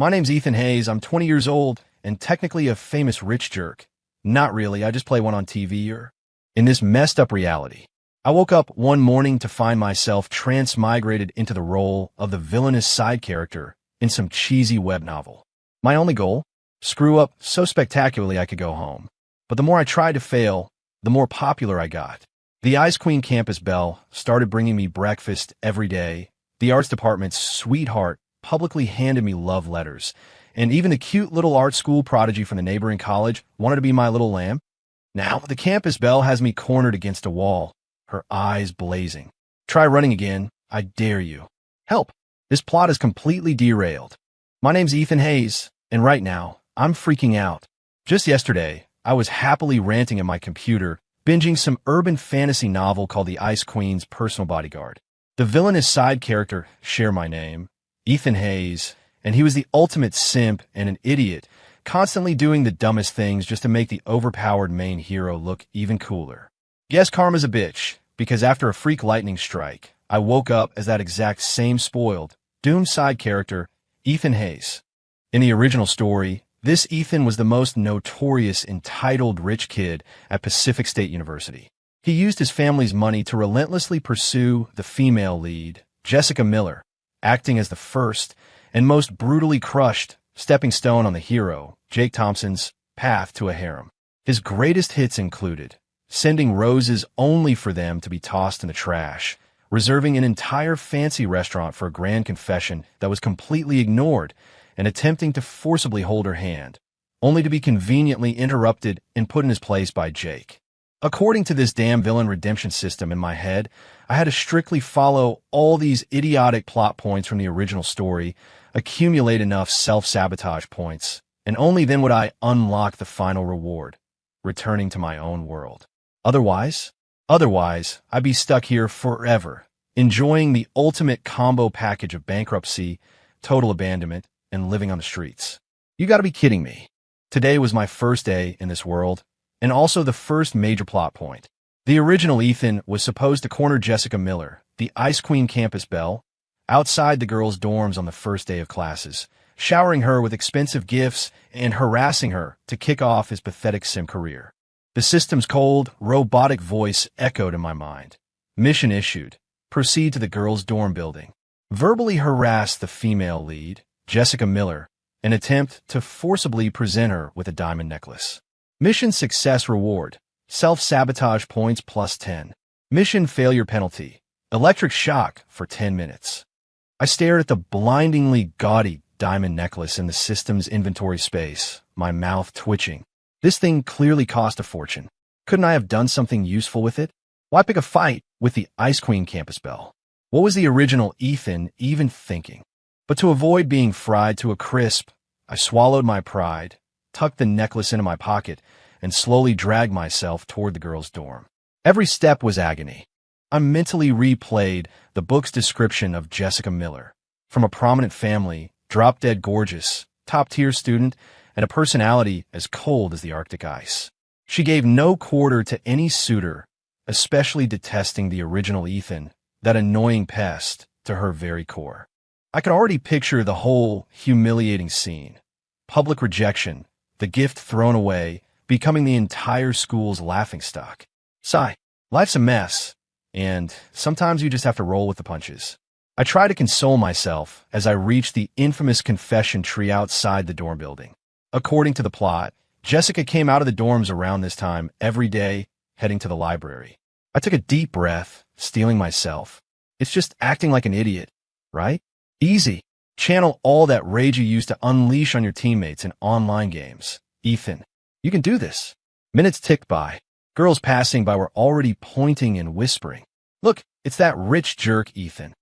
My name's Ethan Hayes. I'm 20 years old and technically a famous rich jerk. Not really, I just play one on TV or in this messed up reality. I woke up one morning to find myself transmigrated into the role of the villainous side character in some cheesy web novel. My only goal? Screw up so spectacularly I could go home. But the more I tried to fail, the more popular I got. The Ice Queen campus belle started bringing me breakfast every day. The arts department's sweetheart publicly handed me love letters, and even the cute little art school prodigy from the neighboring college wanted to be my little lamb. Now, the campus belle has me cornered against a wall, her eyes blazing. Try running again, I dare you. Help! This plot is completely derailed. My name's Ethan Hayes, and right now, I'm freaking out. Just yesterday, I was happily ranting at my computer, binging some urban fantasy novel called The Ice Queen's Personal Bodyguard. The villainous side character share my name, Ethan Hayes, and he was the ultimate simp and an idiot, constantly doing the dumbest things just to make the overpowered main hero look even cooler. Yes, karma's a bitch, because after a freak lightning strike, I woke up as that exact same spoiled, doomed side character, Ethan Hayes. In the original story, this Ethan was the most notorious entitled rich kid at Pacific State University. He used his family's money to relentlessly pursue the female lead, Jessica Miller, acting as the first and most brutally crushed stepping stone on the hero, Jake Thompson's, path to a harem. His greatest hits included sending roses only for them to be tossed in the trash, reserving an entire fancy restaurant for a grand confession that was completely ignored, and attempting to forcibly hold her hand, only to be conveniently interrupted and put in his place by Jake. According to this damn villain redemption system in my head, I had to strictly follow all these idiotic plot points from the original story, accumulate enough self-sabotage points, and only then would I unlock the final reward, returning to my own world. Otherwise, I'd be stuck here forever, enjoying the ultimate combo package of bankruptcy, total abandonment, and living on the streets. You gotta be kidding me. Today was my first day in this world, and also the first major plot point. The original Ethan was supposed to corner Jessica Miller, the Ice Queen campus belle, outside the girls' dorms on the first day of classes, showering her with expensive gifts and harassing her to kick off his pathetic sim career. The system's cold, robotic voice echoed in my mind. Mission issued. Proceed to the girls' dorm building. Verbally harass the female lead, Jessica Miller, and attempt to forcibly present her with a diamond necklace. Mission success reward, self-sabotage points plus 10. Mission failure penalty, electric shock for 10 minutes. I stared at the blindingly gaudy diamond necklace in the system's inventory space, my mouth twitching. This thing clearly cost a fortune. Couldn't I have done something useful with it? Why pick a fight with the Ice Queen campus belle? What was the original Ethan even thinking? But to avoid being fried to a crisp, I swallowed my pride, tucked the necklace into my pocket, and slowly dragged myself toward the girls' dorm. Every step was agony. I mentally replayed the book's description of Jessica Miller. From a prominent family, drop-dead gorgeous, top-tier student, and a personality as cold as the Arctic ice. She gave no quarter to any suitor, especially detesting the original Ethan, that annoying pest, to her very core. I could already picture the whole humiliating scene. Public rejection, the gift thrown away, becoming the entire school's laughingstock. Sigh, life's a mess, and sometimes you just have to roll with the punches. I try to console myself as I reach the infamous confession tree outside the dorm building. According to the plot, Jessica came out of the dorms around this time every day, heading to the library. I took a deep breath, steeling myself. It's just acting like an idiot, right? Easy. Channel all that rage you used to unleash on your teammates in online games. Ethan, you can do this. Minutes ticked by. Girls passing by were already pointing and whispering. Look, it's that rich jerk Ethan.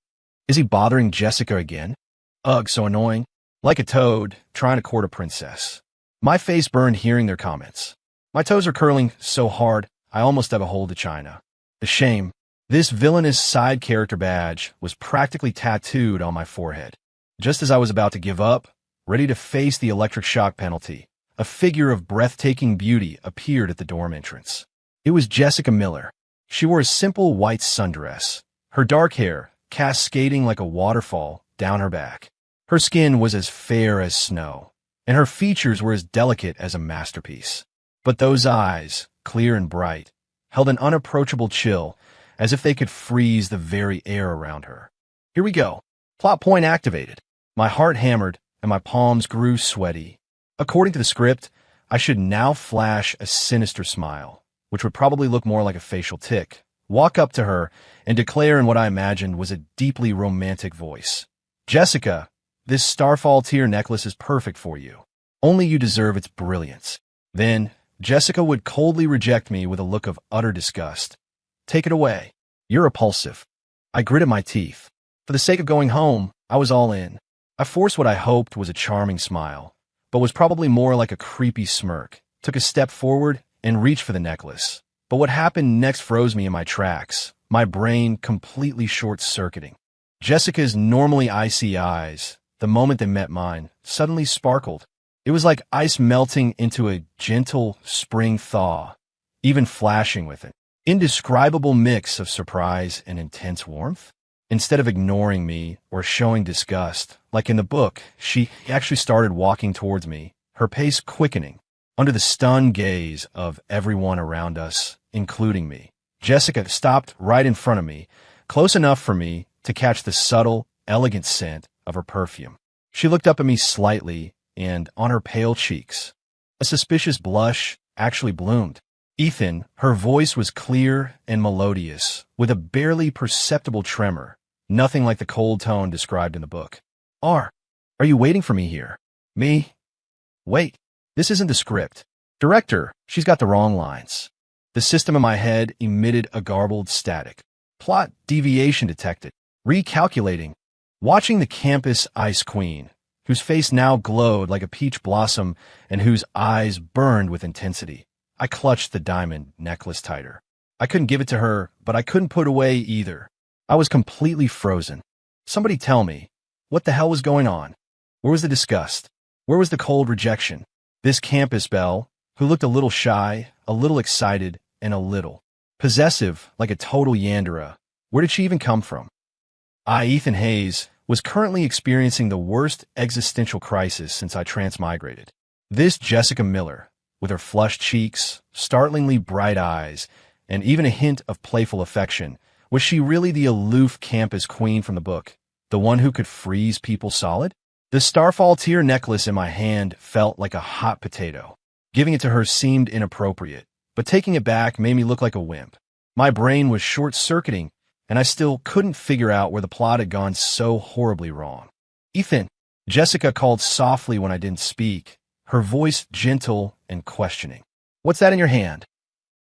Is he bothering Jessica again? Ugh, so annoying. Like a toad, trying to court a princess. My face burned hearing their comments. My toes are curling so hard, I almost dug a hole to China. The shame. This villainous side character badge was practically tattooed on my forehead. Just as I was about to give up, ready to face the electric shock penalty, a figure of breathtaking beauty appeared at the dorm entrance. It was Jessica Miller. She wore a simple white sundress, her dark hair cascading like a waterfall down her back. Her skin was as fair as snow, and her features were as delicate as a masterpiece. But those eyes, clear and bright, held an unapproachable chill, as if they could freeze the very air around her. Here we go. Plot point activated. My heart hammered, and my palms grew sweaty. According to the script, I should now flash a sinister smile, which would probably look more like a facial tic, walk up to her, and declare in what I imagined was a deeply romantic voice. Jessica, this starfall tear necklace is perfect for you. Only you deserve its brilliance. Then, Jessica would coldly reject me with a look of utter disgust. Take it away. You're repulsive. I gritted my teeth. For the sake of going home, I was all in. I forced what I hoped was a charming smile, but was probably more like a creepy smirk, took a step forward, and reached for the necklace. But what happened next froze me in my tracks, my brain completely short-circuiting. Jessica's normally icy eyes, the moment they met mine, suddenly sparkled. It was like ice melting into a gentle spring thaw, even flashing with an indescribable mix of surprise and intense warmth. Instead of ignoring me or showing disgust, like in the book, she actually started walking towards me, her pace quickening. Under the stunned gaze of everyone around us, including me, Jessica stopped right in front of me, close enough for me to catch the subtle, elegant scent of her perfume. She looked up at me slightly, and on her pale cheeks, a suspicious blush actually bloomed. Ethan, her voice was clear and melodious, with a barely perceptible tremor, nothing like the cold tone described in the book. Are you waiting for me here? Me? Wait, this isn't the script. Director, she's got the wrong lines. The system in my head emitted a garbled static. Plot deviation detected. Recalculating. Watching the campus ice queen, whose face now glowed like a peach blossom and whose eyes burned with intensity. I clutched the diamond necklace tighter. I couldn't give it to her, but I couldn't put away either. I was completely frozen. Somebody tell me, what the hell was going on? Where was the disgust? Where was the cold rejection? This campus belle, who looked a little shy, a little excited, and a little possessive, like a total Yandera. Where did she even come from? I, Ethan Hayes, was currently experiencing the worst existential crisis since I transmigrated. This Jessica Miller, with her flushed cheeks, startlingly bright eyes, and even a hint of playful affection, was she really the aloof campus queen from the book, the one who could freeze people solid? The starfall tear necklace in my hand felt like a hot potato. Giving it to her seemed inappropriate, but taking it back made me look like a wimp. My brain was short-circuiting, and I still couldn't figure out where the plot had gone so horribly wrong. Ethan, Jessica called softly when I didn't speak, her voice gentle and questioning. What's that in your hand?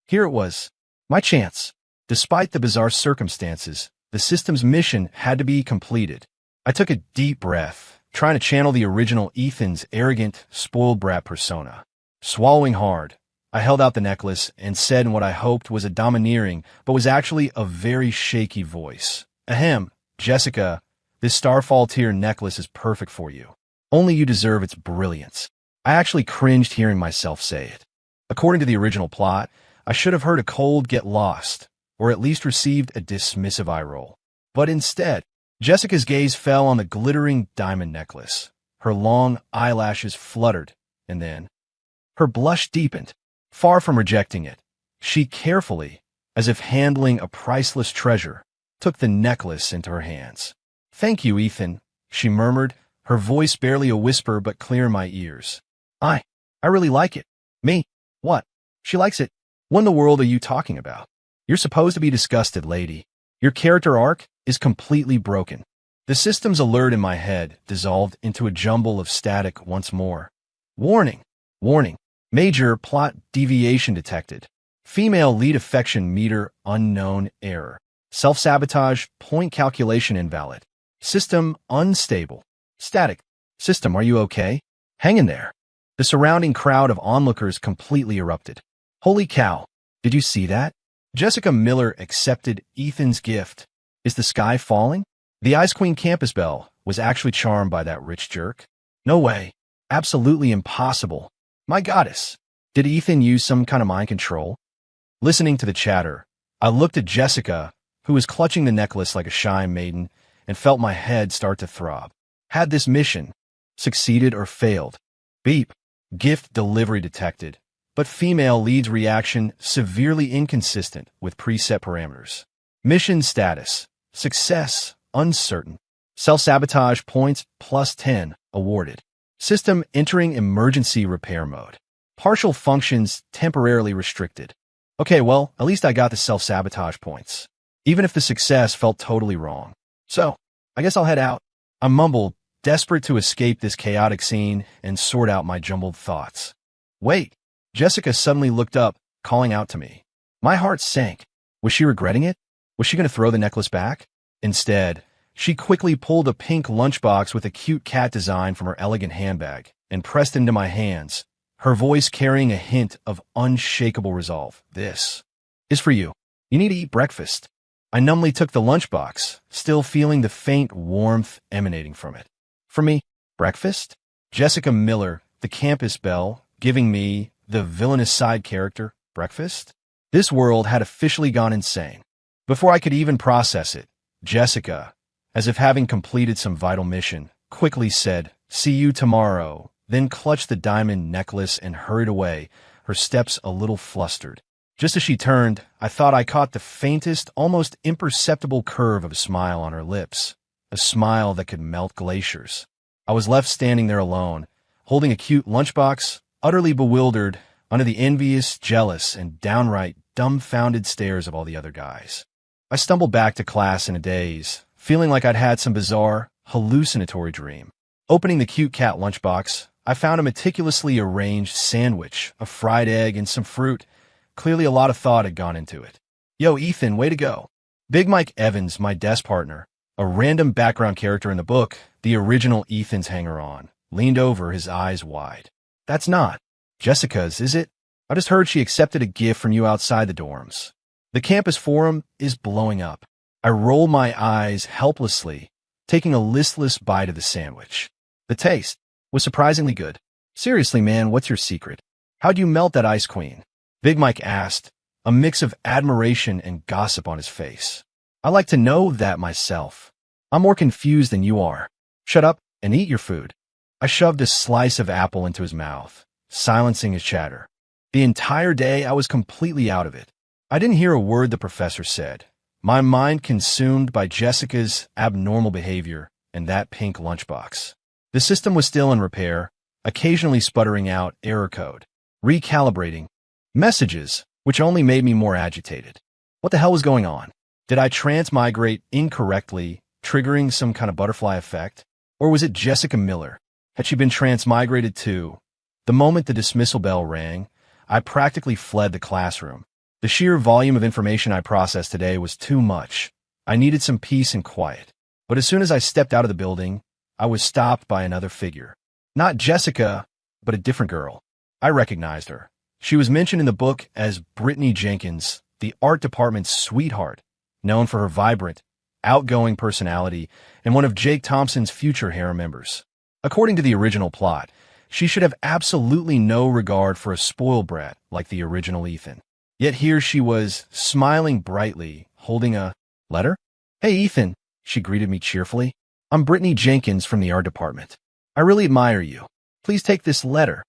Here it was. My chance. Despite the bizarre circumstances, the system's mission had to be completed. I took a deep breath, trying to channel the original Ethan's arrogant, spoiled brat persona. Swallowing hard, I held out the necklace and said in what I hoped was a domineering, but was actually a very shaky voice. Ahem, Jessica, this starfall tear necklace is perfect for you. Only you deserve its brilliance. I actually cringed hearing myself say it. According to the original plot, I should have heard a cold get lost, or at least received a dismissive eye roll. But instead, Jessica's gaze fell on the glittering diamond necklace. Her long eyelashes fluttered, and then her blush deepened. Far from rejecting it, she carefully, as if handling a priceless treasure, took the necklace into her hands. Thank you, Ethan, she murmured, her voice barely a whisper but clear in my ears. I really like it. Me? What? She likes it. What in the world are you talking about? You're supposed to be disgusted, lady. Your character arc is completely broken. The system's alert in my head dissolved into a jumble of static once more. Warning! Warning! Major plot deviation detected. Female lead affection meter unknown error. Self-sabotage point calculation invalid. System unstable. Static. System, are you okay? Hang in there. The surrounding crowd of onlookers completely erupted. Holy cow. Did you see that? Jessica Miller accepted Ethan's gift. Is the sky falling? The Ice Queen campus belle was actually charmed by that rich jerk. No way. Absolutely impossible. My goddess, did Ethan use some kind of mind control? Listening to the chatter, I looked at Jessica, who was clutching the necklace like a shy maiden, and felt my head start to throb. Had this mission succeeded or failed? Beep. Gift delivery detected, but female lead's reaction severely inconsistent with preset parameters. Mission status: success, uncertain. Self-sabotage points +10 awarded. System entering emergency repair mode. Partial functions temporarily restricted. Okay, well, at least I got the self-sabotage points, even if the success felt totally wrong. So, I guess I'll head out. I mumbled, desperate to escape this chaotic scene and sort out my jumbled thoughts. Wait, Jessica suddenly looked up, calling out to me. My heart sank. Was she regretting it? Was she going to throw the necklace back? Instead, she quickly pulled a pink lunchbox with a cute cat design from her elegant handbag and pressed it into my hands, her voice carrying a hint of unshakable resolve. This is for you. You need to eat breakfast. I numbly took the lunchbox, still feeling the faint warmth emanating from it. For me, breakfast? Jessica Miller, the campus belle, giving me, the villainous side character, breakfast? This world had officially gone insane. Before I could even process it, Jessica, as if having completed some vital mission, quickly said, "See you tomorrow," then clutched the diamond necklace and hurried away, her steps a little flustered. Just as she turned, I thought I caught the faintest, almost imperceptible curve of a smile on her lips, a smile that could melt glaciers. I was left standing there alone, holding a cute lunchbox, utterly bewildered under the envious, jealous, and downright dumbfounded stares of all the other guys. I stumbled back to class in a daze, feeling like I'd had some bizarre, hallucinatory dream. Opening the cute cat lunchbox, I found a meticulously arranged sandwich, a fried egg, and some fruit. Clearly a lot of thought had gone into it. Yo, Ethan, way to go. Big Mike Evans, my desk partner, a random background character in the book, the original Ethan's hanger-on, leaned over, his eyes wide. That's not Jessica's, is it? I just heard she accepted a gift from you outside the dorms. The campus forum is blowing up. I roll my eyes helplessly, taking a listless bite of the sandwich. The taste was surprisingly good. Seriously, man, what's your secret? How'd you melt that ice queen? Big Mike asked, a mix of admiration and gossip on his face. I like to know that myself. I'm more confused than you are. Shut up and eat your food. I shoved a slice of apple into his mouth, silencing his chatter. The entire day, I was completely out of it. I didn't hear a word the professor said, my mind consumed by Jessica's abnormal behavior and that pink lunchbox. The system was still in repair, occasionally sputtering out error code, recalibrating messages, which only made me more agitated. What the hell was going on? Did I transmigrate incorrectly, triggering some kind of butterfly effect? Or was it Jessica Miller? Had she been transmigrated too? The moment the dismissal bell rang, I practically fled the classroom. The sheer volume of information I processed today was too much. I needed some peace and quiet. But as soon as I stepped out of the building, I was stopped by another figure. Not Jessica, but a different girl. I recognized her. She was mentioned in the book as Brittany Jenkins, the art department's sweetheart, known for her vibrant, outgoing personality and one of Jake Thompson's future harem members. According to the original plot, she should have absolutely no regard for a spoiled brat like the original Ethan. Yet here she was, smiling brightly, holding a letter. "Hey, Ethan," she greeted me cheerfully. "I'm Brittany Jenkins from the art department. I really admire you. Please take this letter."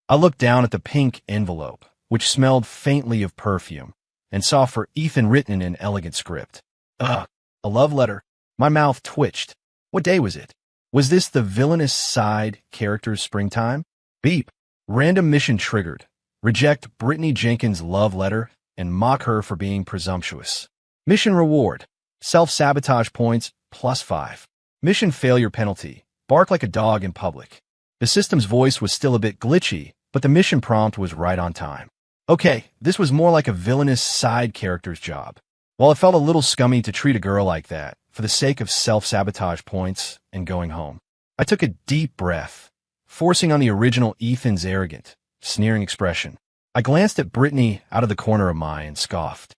I looked down at the pink envelope, which smelled faintly of perfume, and saw for Ethan written in elegant script. Ugh, a love letter. My mouth twitched. What day was it? Was this the villainous side character's springtime? Beep. Random mission triggered. Reject Brittany Jenkins' love letter and mock her for being presumptuous. Mission reward. Self-sabotage points +5. Mission failure penalty. Bark like a dog in public. The system's voice was still a bit glitchy, but the mission prompt was right on time. Okay, this was more like a villainous side character's job. While it felt a little scummy to treat a girl like that, for the sake of self-sabotage points and going home, I took a deep breath, forcing on the original Ethan's arrogant, sneering expression. I glanced at Brittany out of the corner of my eye and scoffed.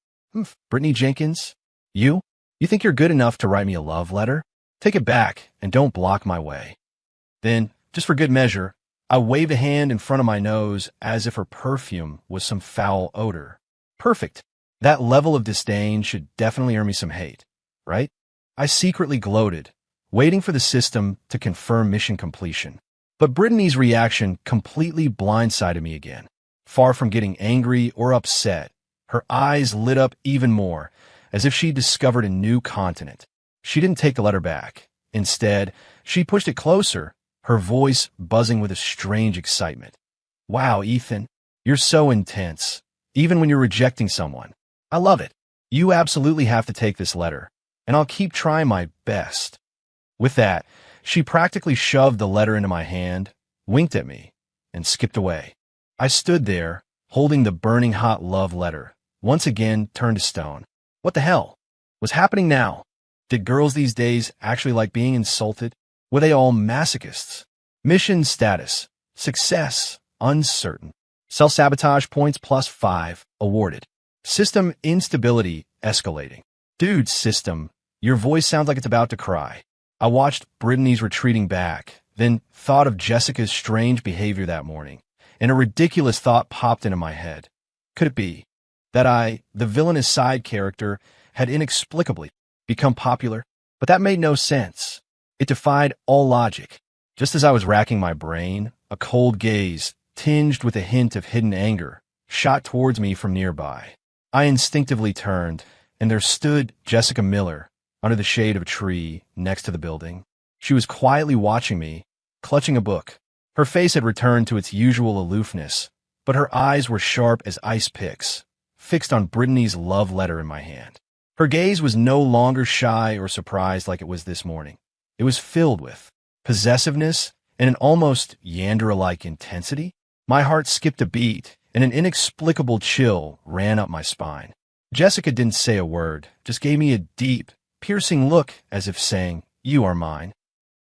Brittany Jenkins? You? You think you're good enough to write me a love letter? Take it back and don't block my way. Then, just for good measure, I waved a hand in front of my nose as if her perfume was some foul odor. Perfect. That level of disdain should definitely earn me some hate, right? I secretly gloated, waiting for the system to confirm mission completion. But Brittany's reaction completely blindsided me again. Far from getting angry or upset, her eyes lit up even more, as if she discovered a new continent. She didn't take the letter back. Instead, she pushed it closer, her voice buzzing with a strange excitement. Wow, Ethan, you're so intense, even when you're rejecting someone. I love it. You absolutely have to take this letter, and I'll keep trying my best. With that, she practically shoved the letter into my hand, winked at me, and skipped away. I stood there, holding the burning hot love letter, once again turned to stone. What the hell was happening now? Did girls these days actually like being insulted? Were they all masochists? Mission status. Success. Uncertain. Self-sabotage points +5. Awarded. System instability escalating. Dude, system, your voice sounds like it's about to cry. I watched Brittany's retreating back, then thought of Jessica's strange behavior that morning, and a ridiculous thought popped into my head. Could it be that I, the villainous side character, had inexplicably become popular? But that made no sense. It defied all logic. Just as I was racking my brain, a cold gaze, tinged with a hint of hidden anger, shot towards me from nearby. I instinctively turned, and there stood Jessica Miller under the shade of a tree next to the building. She was quietly watching me, clutching a book. Her face had returned to its usual aloofness, but her eyes were sharp as ice picks, fixed on Brittany's love letter in my hand. Her gaze was no longer shy or surprised like it was this morning. It was filled with possessiveness and an almost Yandere-like intensity. My heart skipped a beat, and an inexplicable chill ran up my spine. Jessica didn't say a word, just gave me a deep, piercing look as if saying, "You are mine."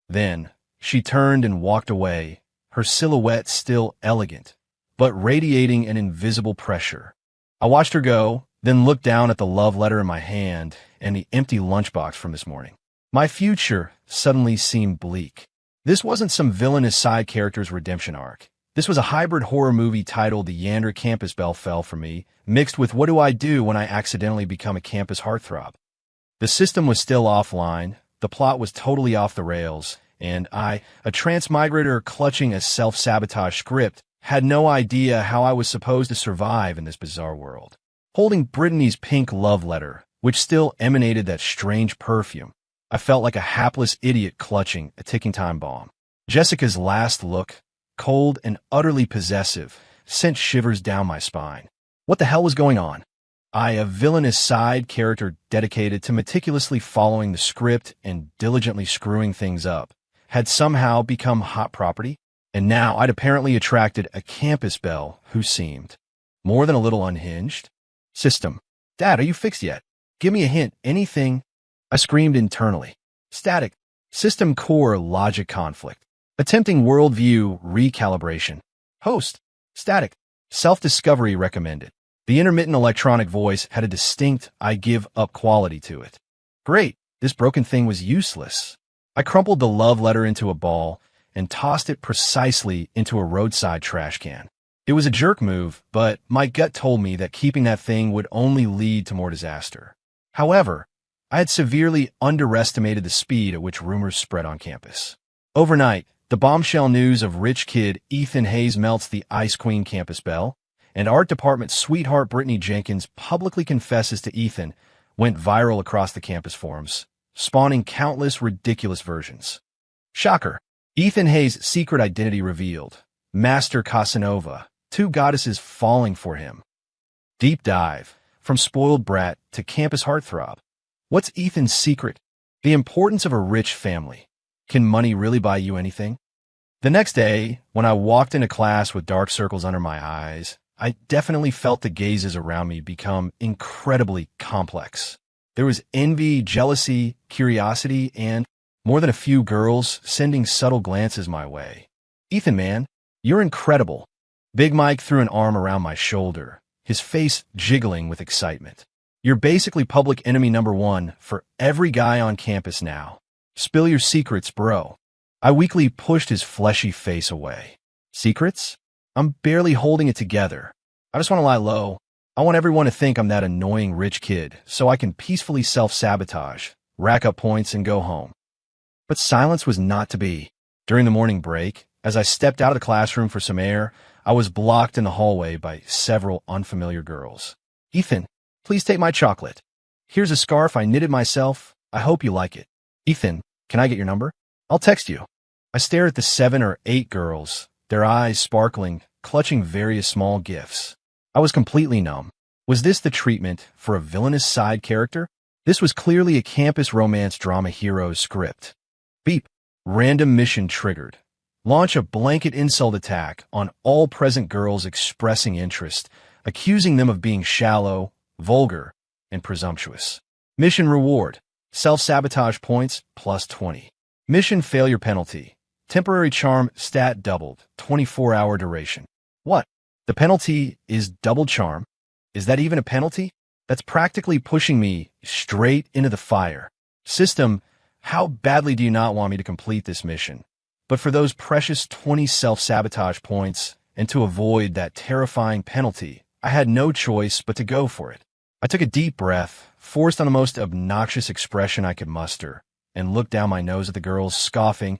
Then, she turned and walked away, her silhouette still elegant, but radiating an invisible pressure. I watched her go, then looked down at the love letter in my hand and the empty lunchbox from this morning. My future suddenly seemed bleak. This wasn't some villainous side character's redemption arc. This was a hybrid horror movie titled The Yandere Campus Bell Fell for Me, mixed with What Do I Do When I Accidentally Become a Campus Heartthrob? The system was still offline, the plot was totally off the rails, and I, a transmigrator clutching a self-sabotage script, had no idea how I was supposed to survive in this bizarre world. Holding Brittany's pink love letter, which still emanated that strange perfume, I felt like a hapless idiot clutching a ticking time bomb. Jessica's last look, cold and utterly possessive, sent shivers down my spine. What the hell was going on? I, a villainous side character dedicated to meticulously following the script and diligently screwing things up, had somehow become hot property, and now I'd apparently attracted a campus belle who seemed more than a little unhinged. System. Dad, are you fixed yet? Give me a hint, anything. I screamed internally. Static. System core logic conflict. Attempting worldview recalibration. Host. Static. Self-discovery recommended. The intermittent electronic voice had a distinct I give up quality to it. Great. This broken thing was useless. I crumpled the love letter into a ball and tossed it precisely into a roadside trash can. It was a jerk move, but my gut told me that keeping that thing would only lead to more disaster. However, I had severely underestimated the speed at which rumors spread on campus. Overnight, the bombshell news of rich kid Ethan Hayes melts the Ice Queen campus belle, and art department sweetheart Brittany Jenkins publicly confesses to Ethan went viral across the campus forums, spawning countless ridiculous versions. Shocker. Ethan Hayes' secret identity revealed. Master Casanova. 2 goddesses falling for him. Deep dive. From spoiled brat to campus heartthrob. What's Ethan's secret? The importance of a rich family. Can money really buy you anything? The next day, when I walked into class with dark circles under my eyes, I definitely felt the gazes around me become incredibly complex. There was envy, jealousy, curiosity, and more than a few girls sending subtle glances my way. Ethan, man, you're incredible. Big Mike threw an arm around my shoulder, his face jiggling with excitement. You're basically public enemy #1 for every guy on campus now. Spill your secrets, bro. I weakly pushed his fleshy face away. Secrets? I'm barely holding it together. I just want to lie low. I want everyone to think I'm that annoying rich kid so I can peacefully self-sabotage, rack up points, and go home. But silence was not to be. During the morning break, as I stepped out of the classroom for some air, I was blocked in the hallway by several unfamiliar girls. "Ethan, please take my chocolate. Here's a scarf I knitted myself. I hope you like it." "Ethan, can I get your number? I'll text you." I stared at the 7 or 8 girls, their eyes sparkling, clutching various small gifts. I was completely numb. Was this the treatment for a villainous side character? This was clearly a campus romance drama hero's script. Beep. Random mission triggered. Launch a blanket insult attack on all present girls expressing interest, accusing them of being shallow, vulgar, and presumptuous. Mission reward. Self-sabotage points plus 20. Mission failure penalty. Temporary charm stat doubled. 24-hour duration. What? The penalty is double charm? Is that even a penalty? That's practically pushing me straight into the fire. System, how badly do you not want me to complete this mission? But for those precious 20 self-sabotage points, and to avoid that terrifying penalty, I had no choice but to go for it. I took a deep breath, forced on the most obnoxious expression I could muster, and looked down my nose at the girls, scoffing.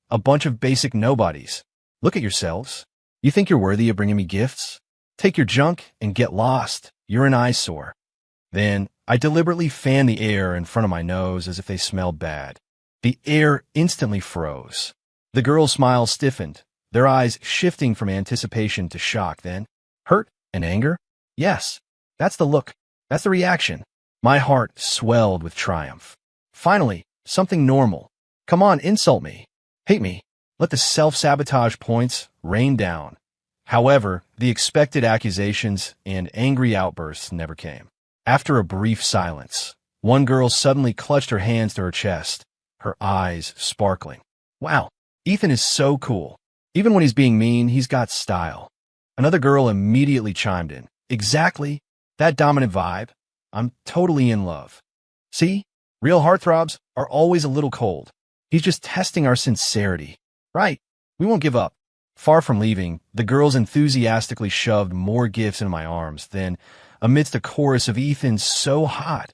A bunch of basic nobodies. Look at yourselves. You think you're worthy of bringing me gifts? Take your junk and get lost. You're an eyesore. Then I deliberately fanned the air in front of my nose as if they smelled bad. The air instantly froze. The girls' smiles stiffened, their eyes shifting from anticipation to shock, then hurt and anger. Yes, that's the look. That's the reaction. My heart swelled with triumph. Finally, something normal. Come on, insult me. Hate me. Let the self-sabotage points rain down. However, the expected accusations and angry outbursts never came. After a brief silence, one girl suddenly clutched her hands to her chest, her eyes sparkling. "Wow, Ethan is so cool. Even when he's being mean, he's got style." Another girl immediately chimed in. "Exactly. That dominant vibe. I'm totally in love." See? Real heartthrobs are always a little cold. He's just testing our sincerity. Right. We won't give up. Far from leaving, the girls enthusiastically shoved more gifts into my arms, then, amidst a chorus of "Ethan's so hot,"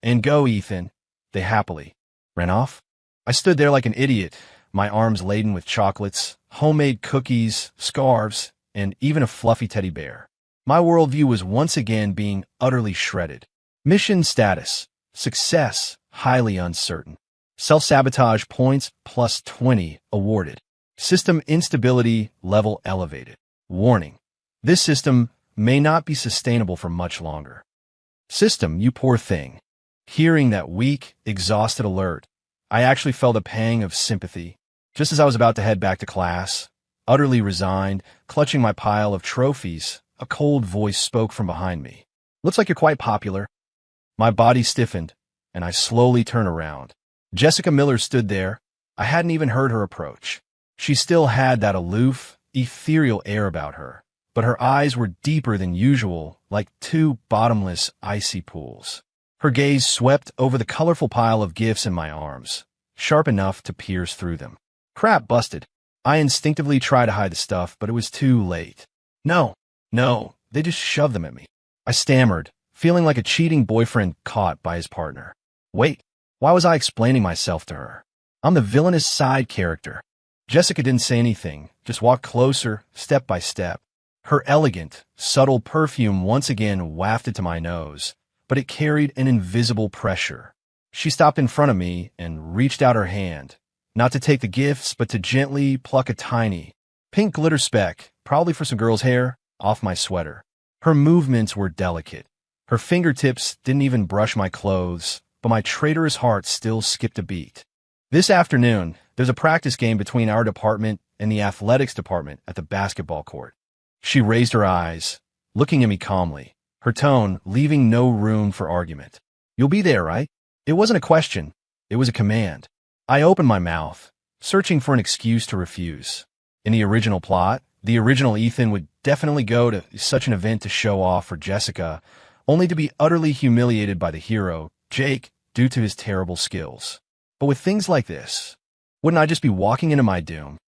and "Go, Ethan," they happily ran off. I stood there like an idiot, my arms laden with chocolates, homemade cookies, scarves, and even a fluffy teddy bear. My worldview was once again being utterly shredded. Mission status. Success, highly uncertain. Self-sabotage points plus 20 awarded. System instability level elevated. Warning. This system may not be sustainable for much longer. System, you poor thing. Hearing that weak, exhausted alert, I actually felt a pang of sympathy. Just as I was about to head back to class, utterly resigned, clutching my pile of trophies, a cold voice spoke from behind me. "Looks like you're quite popular." My body stiffened, and I slowly turned around. Jessica Miller stood there. I hadn't even heard her approach. She still had that aloof, ethereal air about her, but her eyes were deeper than usual, like 2 bottomless, icy pools. Her gaze swept over the colorful pile of gifts in my arms, sharp enough to pierce through them. Crap, busted. I instinctively tried to hide the stuff, but it was too late. No, they just shoved them at me. I stammered, feeling like a cheating boyfriend caught by his partner. Wait, why was I explaining myself to her? I'm the villainous side character. Jessica didn't say anything, just walked closer, step by step. Her elegant, subtle perfume once again wafted to my nose, but it carried an invisible pressure. She stopped in front of me and reached out her hand, not to take the gifts, but to gently pluck a tiny, pink glitter speck, probably for some girl's hair, off my sweater. Her movements were delicate. Her fingertips didn't even brush my clothes, but my traitorous heart still skipped a beat. This afternoon, there's a practice game between our department and the athletics department at the basketball court. She raised her eyes, looking at me calmly, her tone leaving no room for argument. "You'll be there, right?" It wasn't a question. It was a command. I opened my mouth, searching for an excuse to refuse. In the original plot, the original Ethan would definitely go to such an event to show off for Jessica, only to be utterly humiliated by the hero, Jake, due to his terrible skills. But with things like this, wouldn't I just be walking into my doom?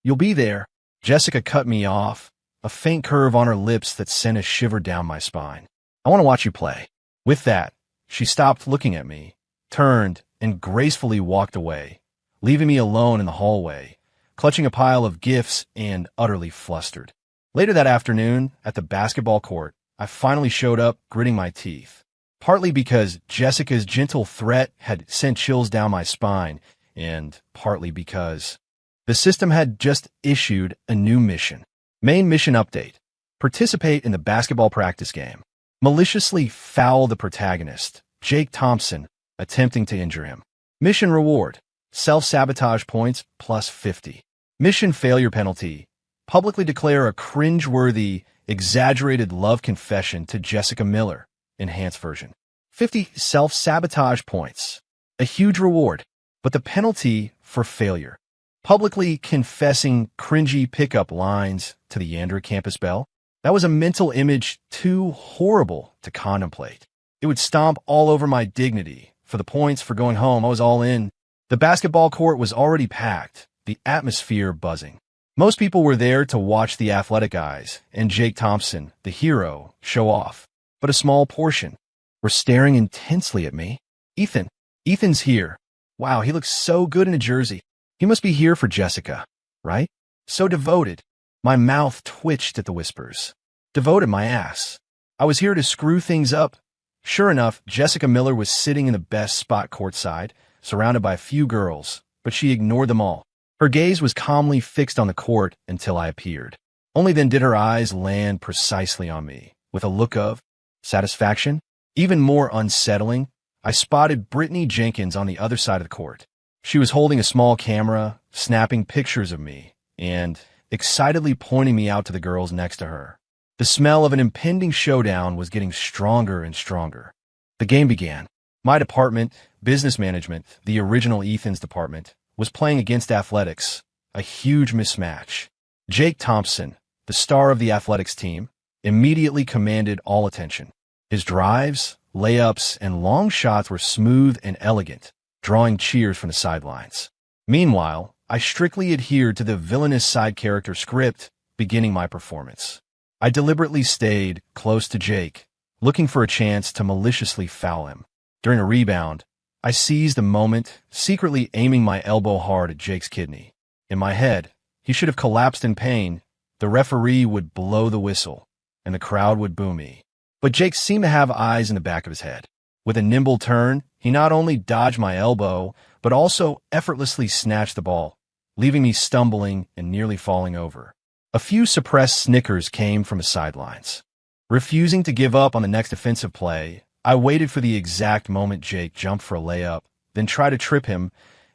You'll be there. Jessica cut me off, a faint curve on her lips that sent a shiver down my spine. "I want to watch you play." With that, she stopped looking at me, turned, and gracefully walked away, leaving me alone in the hallway, clutching a pile of gifts and utterly flustered. Later that afternoon, at the basketball court, I finally showed up, gritting my teeth. Partly because Jessica's gentle threat had sent chills down my spine, and partly because the system had just issued a new mission. Main mission update. Participate in the basketball practice game. Maliciously foul the protagonist, Jake Thompson, attempting to injure him. Mission reward. Self-sabotage points plus 50. Mission failure penalty. Publicly declare a cringe-worthy, exaggerated love confession to Jessica Miller. Enhanced version. 50 self-sabotage points. A huge reward, but the penalty for failure. Publicly confessing cringy pickup lines to the Yandere campus belle. That was a mental image too horrible to contemplate. It would stomp all over my dignity. For the points for going home, I was all in. The basketball court was already packed, the atmosphere buzzing. Most people were there to watch the athletic guys and Jake Thompson, the hero, show off. But a small portion were staring intensely at me. Ethan's here. Wow, he looks so good in a jersey. He must be here for Jessica, right? So devoted. My mouth twitched at the whispers. Devoted my ass. I was here to screw things up. Sure enough, Jessica Miller was sitting in the best spot courtside, surrounded by a few girls, but she ignored them all. Her gaze was calmly fixed on the court until I appeared. Only then did her eyes land precisely on me, with a look of satisfaction. Even more unsettling, I spotted Brittany Jenkins on the other side of the court. She was holding a small camera, snapping pictures of me, and excitedly pointing me out to the girls next to her. The smell of an impending showdown was getting stronger and stronger. The game began. My department, business management, the original Ethan's department, was playing against athletics, a huge mismatch. Jake Thompson, the star of the athletics team, immediately commanded all attention. His drives, layups, and long shots were smooth and elegant, drawing cheers from the sidelines. Meanwhile, I strictly adhered to the villainous side character script, beginning my performance. I deliberately stayed close to Jake, looking for a chance to maliciously foul him. During a rebound, I seized the moment, secretly aiming my elbow hard at Jake's kidney. In my head, he should have collapsed in pain. The referee would blow the whistle, and the crowd would boo me. But Jake seemed to have eyes in the back of his head. With a nimble turn, he not only dodged my elbow, but also effortlessly snatched the ball, leaving me stumbling and nearly falling over. A few suppressed snickers came from the sidelines. Refusing to give up on the next offensive play, I waited for the exact moment Jake jumped for a layup, then tried to trip him,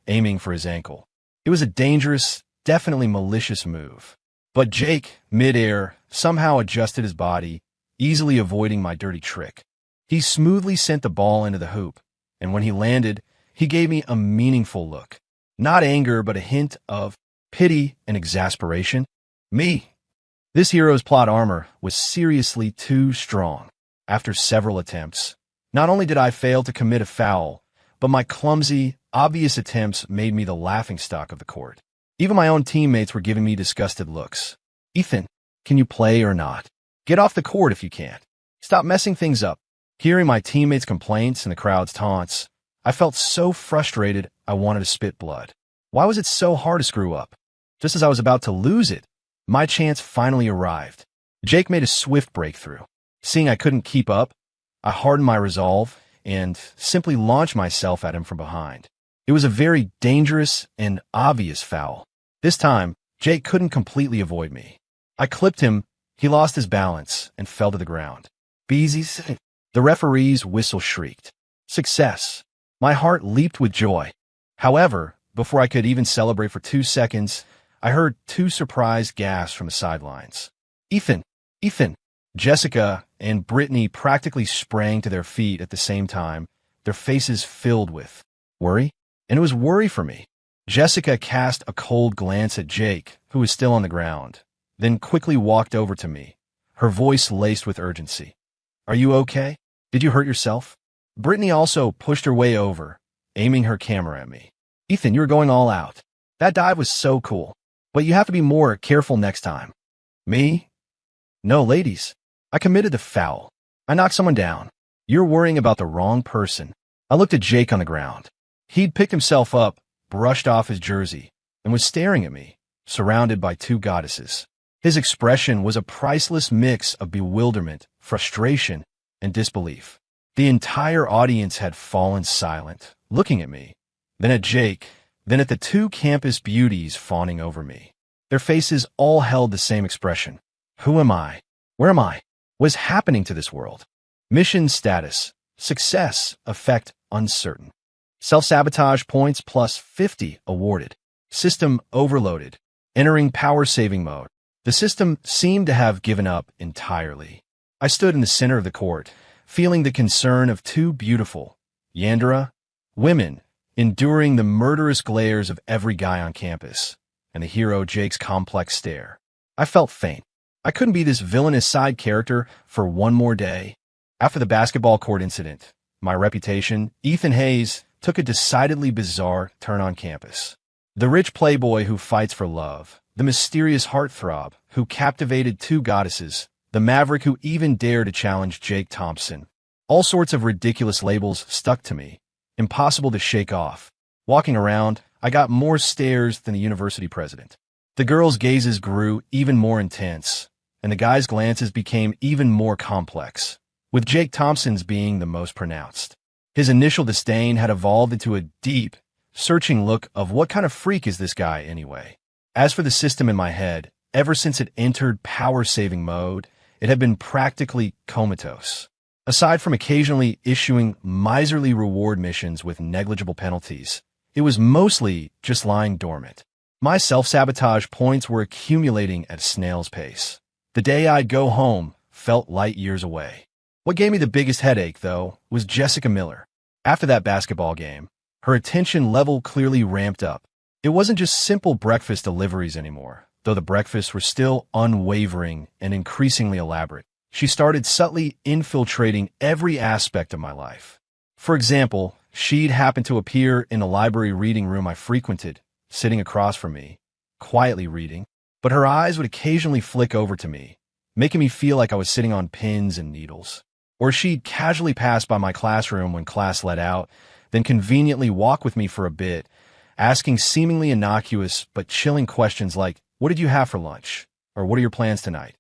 aiming for his ankle. It was a dangerous, definitely malicious move. But Jake, midair, somehow adjusted his body, easily avoiding my dirty trick. He smoothly sent the ball into the hoop, and when he landed, he gave me a meaningful look. Not anger, but a hint of pity and exasperation. Me. This hero's plot armor was seriously too strong. After several attempts, not only did I fail to commit a foul, but my clumsy, obvious attempts made me the laughingstock of the court. Even my own teammates were giving me disgusted looks. Ethan, can you play or not? Get off the court if you can't. Stop messing things up. Hearing my teammates' complaints and the crowd's taunts, I felt so frustrated I wanted to spit blood. Why was it so hard to screw up? Just as I was about to lose it, my chance finally arrived. Jake made a swift breakthrough. Seeing I couldn't keep up, I hardened my resolve and simply launched myself at him from behind. It was a very dangerous and obvious foul. This time, Jake couldn't completely avoid me. I clipped him, he lost his balance, and fell to the ground. Beezy's. The referee's whistle shrieked. Success. My heart leaped with joy. However, before I could even celebrate for 2 seconds, I heard 2 surprised gasps from the sidelines. Ethan! Ethan! Jessica and Brittany practically sprang to their feet at the same time, their faces filled with worry. And it was worry for me. Jessica cast a cold glance at Jake, who was still on the ground, then quickly walked over to me, her voice laced with urgency. Are you okay? Did you hurt yourself? Brittany also pushed her way over, aiming her camera at me. Ethan, you're going all out. That dive was so cool, but you have to be more careful next time. Me? No, ladies. I committed the foul. I knocked someone down. You're worrying about the wrong person. I looked at Jake on the ground. He'd picked himself up, brushed off his jersey, and was staring at me, surrounded by two goddesses. His expression was a priceless mix of bewilderment, frustration, and disbelief. The entire audience had fallen silent, looking at me, then at Jake, then at the two campus beauties fawning over me. Their faces all held the same expression. Who am I? Where am I? What is happening to this world? Mission status, success, effect, uncertain. Self-sabotage points plus 50 awarded. System overloaded. Entering power-saving mode. The system seemed to have given up entirely. I stood in the center of the court, feeling the concern of two beautiful, Yandere, women, enduring the murderous glares of every guy on campus, and the hero Jake's complex stare. I felt faint. I couldn't be this villainous side character for one more day. After the basketball court incident, my reputation, Ethan Hayes, took a decidedly bizarre turn on campus. The rich playboy who fights for love, the mysterious heartthrob who captivated two goddesses, the maverick who even dared to challenge Jake Thompson. All sorts of ridiculous labels stuck to me, impossible to shake off. Walking around, I got more stares than the university president. The girls' gazes grew even more intense, and the guys' glances became even more complex, with Jake Thompson's being the most pronounced. His initial disdain had evolved into a deep, searching look of what kind of freak is this guy anyway. As for the system in my head, ever since it entered power-saving mode, it had been practically comatose. Aside from occasionally issuing miserly reward missions with negligible penalties, it was mostly just lying dormant. My self-sabotage points were accumulating at a snail's pace. The day I'd go home felt light years away. What gave me the biggest headache, though, was Jessica Miller. After that basketball game, her attention level clearly ramped up. It wasn't just simple breakfast deliveries anymore, though the breakfasts were still unwavering and increasingly elaborate. She started subtly infiltrating every aspect of my life. For example, she'd happen to appear in the library reading room I frequented, sitting across from me, quietly reading, but her eyes would occasionally flick over to me, making me feel like I was sitting on pins and needles. Or she'd casually pass by my classroom when class let out, then conveniently walk with me for a bit, asking seemingly innocuous but chilling questions like, "What did you have for lunch?" Or "What are your plans tonight?"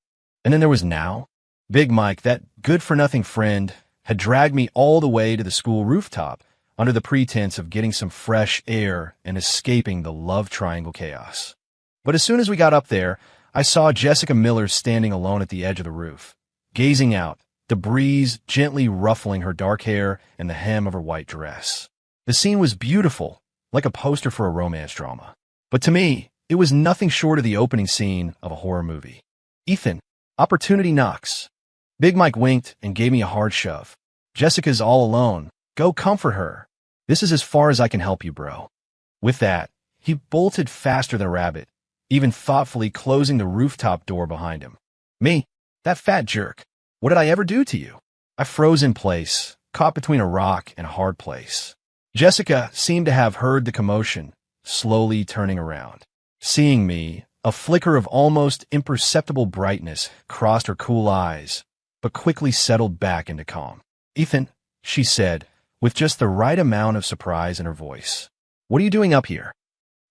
And then there was Now. Big Mike, that good-for-nothing friend, had dragged me all the way to the school rooftop under the pretense of getting some fresh air and escaping the love triangle chaos. But as soon as we got up there, I saw Jessica Miller standing alone at the edge of the roof, gazing out, the breeze gently ruffling her dark hair and the hem of her white dress. The scene was beautiful, like a poster for a romance drama. But to me, it was nothing short of the opening scene of a horror movie. "Ethan, opportunity knocks." Big Mike winked and gave me a hard shove. "Jessica's all alone. Go comfort her. This is as far as I can help you, bro." With that, he bolted faster than a rabbit, even thoughtfully closing the rooftop door behind him. Me? That fat jerk. What did I ever do to you? I froze in place, caught between a rock and a hard place. Jessica seemed to have heard the commotion, slowly turning around. Seeing me, a flicker of almost imperceptible brightness crossed her cool eyes, but quickly settled back into calm. "Ethan," she said, with just the right amount of surprise in her voice. "What are you doing up here?"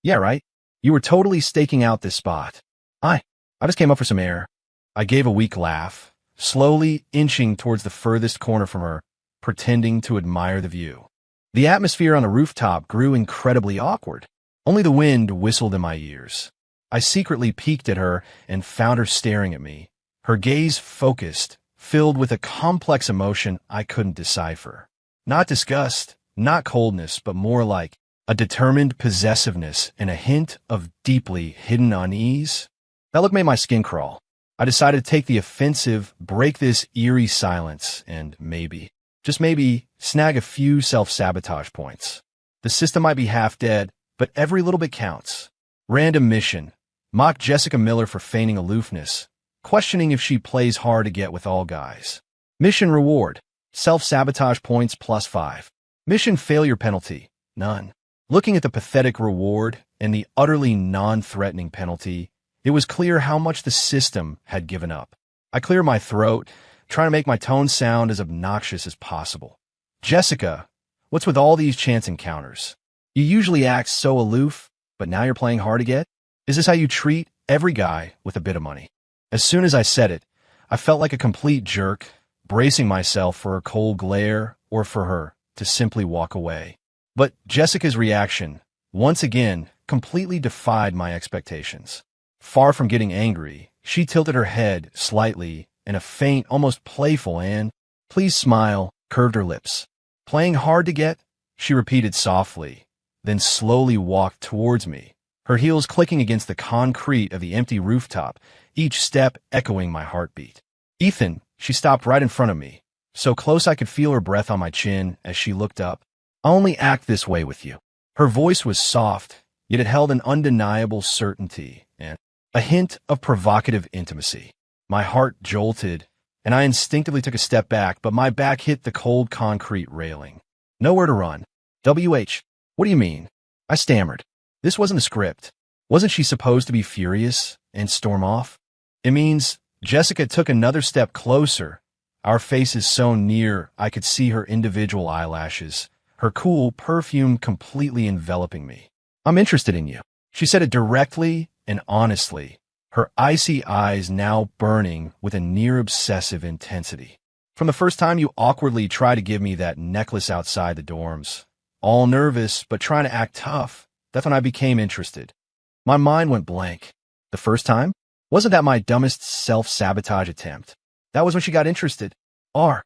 "Yeah, right. You were totally staking out this spot." I just came up for some air." I gave a weak laugh, slowly inching towards the furthest corner from her, pretending to admire the view. The atmosphere on the rooftop grew incredibly awkward. Only the wind whistled in my ears. I secretly peeked at her and found her staring at me, her gaze focused, filled with a complex emotion I couldn't decipher. Not disgust, not coldness, but more like a determined possessiveness and a hint of deeply hidden unease. That look made my skin crawl. I decided to take the offensive, break this eerie silence, and maybe, just maybe, snag a few self-sabotage points. The system might be half dead, but every little bit counts. Random mission. Mock Jessica Miller for feigning aloofness, questioning if she plays hard to get with all guys. Mission reward. Self-sabotage points plus 5. Mission failure penalty. None. Looking at the pathetic reward and the utterly non-threatening penalty, it was clear how much the system had given up. I cleared my throat, trying to make my tone sound as obnoxious as possible. "Jessica, what's with all these chance encounters? You usually act so aloof, but now you're playing hard to get? Is this how you treat every guy with a bit of money? As soon as I said it, I felt like a complete jerk, bracing myself for a cold glare or for her to simply walk away. But Jessica's reaction, once again, completely defied my expectations. Far from getting angry, she tilted her head slightly in a faint, almost playful and, "Please smile," curved her lips. "Playing hard to get?" she repeated softly, then slowly walked towards me, her heels clicking against the concrete of the empty rooftop, each step echoing my heartbeat. "Ethan," she stopped right in front of me, so close I could feel her breath on my chin as she looked up. "I only act this way with you." Her voice was soft, yet it held an undeniable certainty and a hint of provocative intimacy. My heart jolted, and I instinctively took a step back, but my back hit the cold concrete railing. Nowhere to run. "WH, what do you mean?" I stammered. This wasn't a script. Wasn't she supposed to be furious and storm off? "It means..." Jessica took another step closer, our faces so near I could see her individual eyelashes, her cool perfume completely enveloping me. "I'm interested in you." She said it directly and honestly, her icy eyes now burning with a near-obsessive intensity. "From the first time you awkwardly tried to give me that necklace outside the dorms, all nervous but trying to act tough, that's when I became interested." My mind went blank. The first time? Wasn't that my dumbest self-sabotage attempt? That was when she got interested. Are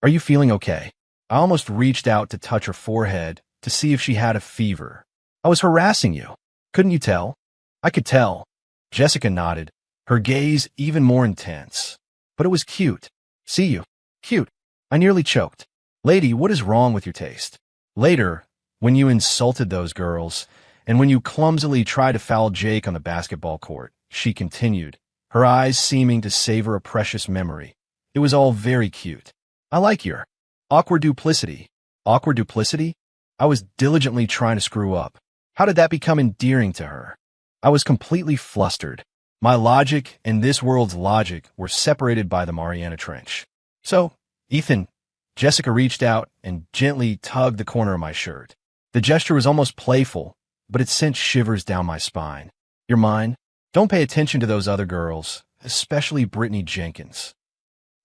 you feeling okay?" I almost reached out to touch her forehead to see if she had a fever. "I was harassing you. Couldn't you tell?" I could tell. Jessica nodded, her gaze even more intense. "But it was cute. See you. Cute." I nearly choked. "Lady, what is wrong with your taste?" "Later, when you insulted those girls, and when you clumsily tried to foul Jake on the basketball court," she continued, her eyes seeming to savor a precious memory. "It was all very cute. I like your awkward duplicity." Awkward duplicity? I was diligently trying to screw up. How did that become endearing to her? I was completely flustered. My logic and this world's logic were separated by the Mariana Trench. "So, Ethan," Jessica reached out and gently tugged the corner of my shirt. The gesture was almost playful, but it sent shivers down my spine. "You're mine. Don't pay attention to those other girls, especially Brittany Jenkins."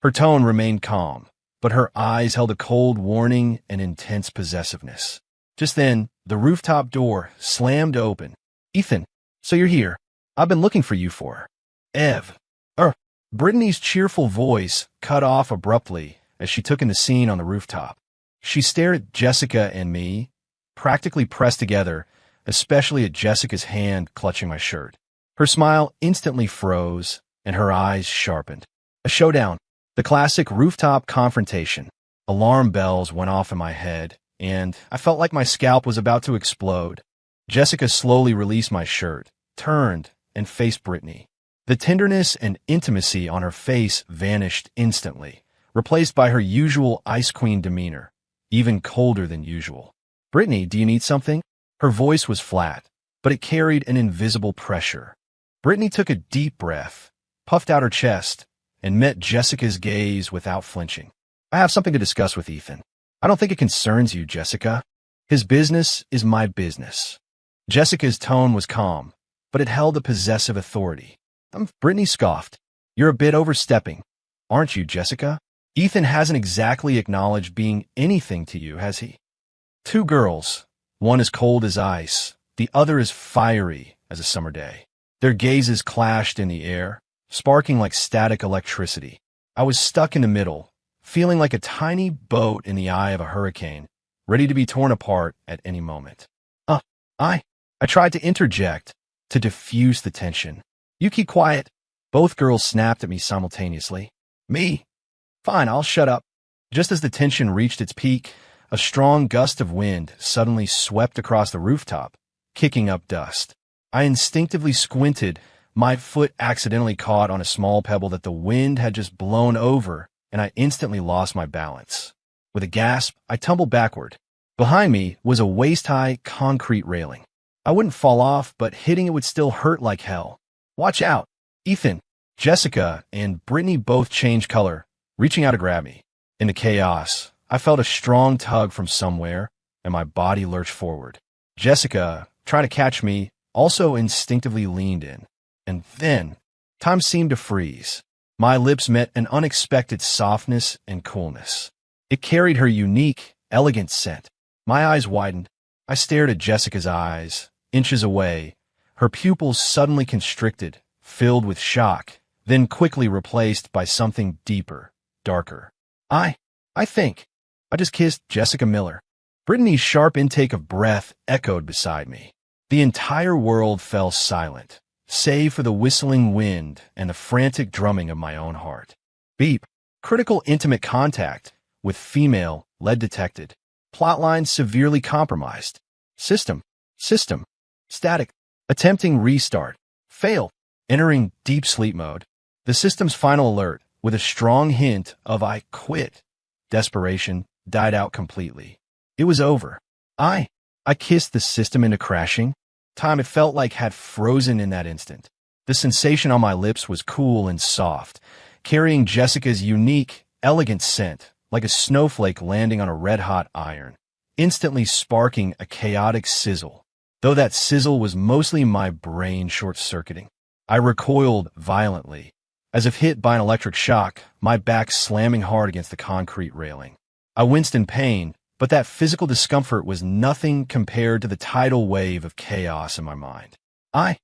Her tone remained calm, but her eyes held a cold warning and intense possessiveness. Just then, the rooftop door slammed open. "Ethan, so you're here. I've been looking for you for..." "Ev." Brittany's cheerful voice cut off abruptly as she took in the scene on the rooftop. She stared at Jessica and me, practically pressed together, especially at Jessica's hand clutching my shirt. Her smile instantly froze, and her eyes sharpened. A showdown. The classic rooftop confrontation. Alarm bells went off in my head, and I felt like my scalp was about to explode. Jessica slowly released my shirt, turned, and faced Brittany. The tenderness and intimacy on her face vanished instantly, replaced by her usual Ice Queen demeanor, even colder than usual. "Brittany, do you need something?" Her voice was flat, but it carried an invisible pressure. Brittany took a deep breath, puffed out her chest, and met Jessica's gaze without flinching. "I have something to discuss with Ethan." "I don't think it concerns you, Jessica. His business is my business." Jessica's tone was calm, but it held a possessive authority. Brittany scoffed. "You're a bit overstepping, aren't you, Jessica? Ethan hasn't exactly acknowledged being anything to you, has he?" Two girls, one as cold as ice, the other as fiery as a summer day. Their gazes clashed in the air, sparking like static electricity. I was stuck in the middle, feeling like a tiny boat in the eye of a hurricane, ready to be torn apart at any moment. I tried to interject, to diffuse the tension. "You keep quiet." Both girls snapped at me simultaneously. "Me? Fine, I'll shut up." Just as the tension reached its peak, a strong gust of wind suddenly swept across the rooftop, kicking up dust. I instinctively squinted, my foot accidentally caught on a small pebble that the wind had just blown over, and I instantly lost my balance. With a gasp, I tumbled backward. Behind me was a waist-high concrete railing. I wouldn't fall off, but hitting it would still hurt like hell. "Watch out!" Ethan, Jessica, and Brittany both changed color, reaching out to grab me. In the chaos, I felt a strong tug from somewhere, and my body lurched forward. Jessica, trying to catch me, also instinctively leaned in. And then, time seemed to freeze. My lips met an unexpected softness and coolness. It carried her unique, elegant scent. My eyes widened. I stared at Jessica's eyes, inches away, her pupils suddenly constricted, filled with shock, then quickly replaced by something deeper, darker. I think. I just kissed Jessica Miller. Brittany's sharp intake of breath echoed beside me. The entire world fell silent, save for the whistling wind and the frantic drumming of my own heart. Beep. Critical intimate contact with female lead detected. Plotline severely compromised. System. Static. Attempting restart. Fail. Entering deep sleep mode. The system's final alert, with a strong hint of I quit. Desperation died out completely. It was over. I kissed the system into crashing. Time it felt like had frozen in that instant. The sensation on my lips was cool and soft, carrying Jessica's unique, elegant scent, like a snowflake landing on a red-hot iron, instantly sparking a chaotic sizzle. Though that sizzle was mostly my brain short-circuiting. I recoiled violently. As if hit by an electric shock, my back slamming hard against the concrete railing. I winced in pain, but that physical discomfort was nothing compared to the tidal wave of chaos in my mind. I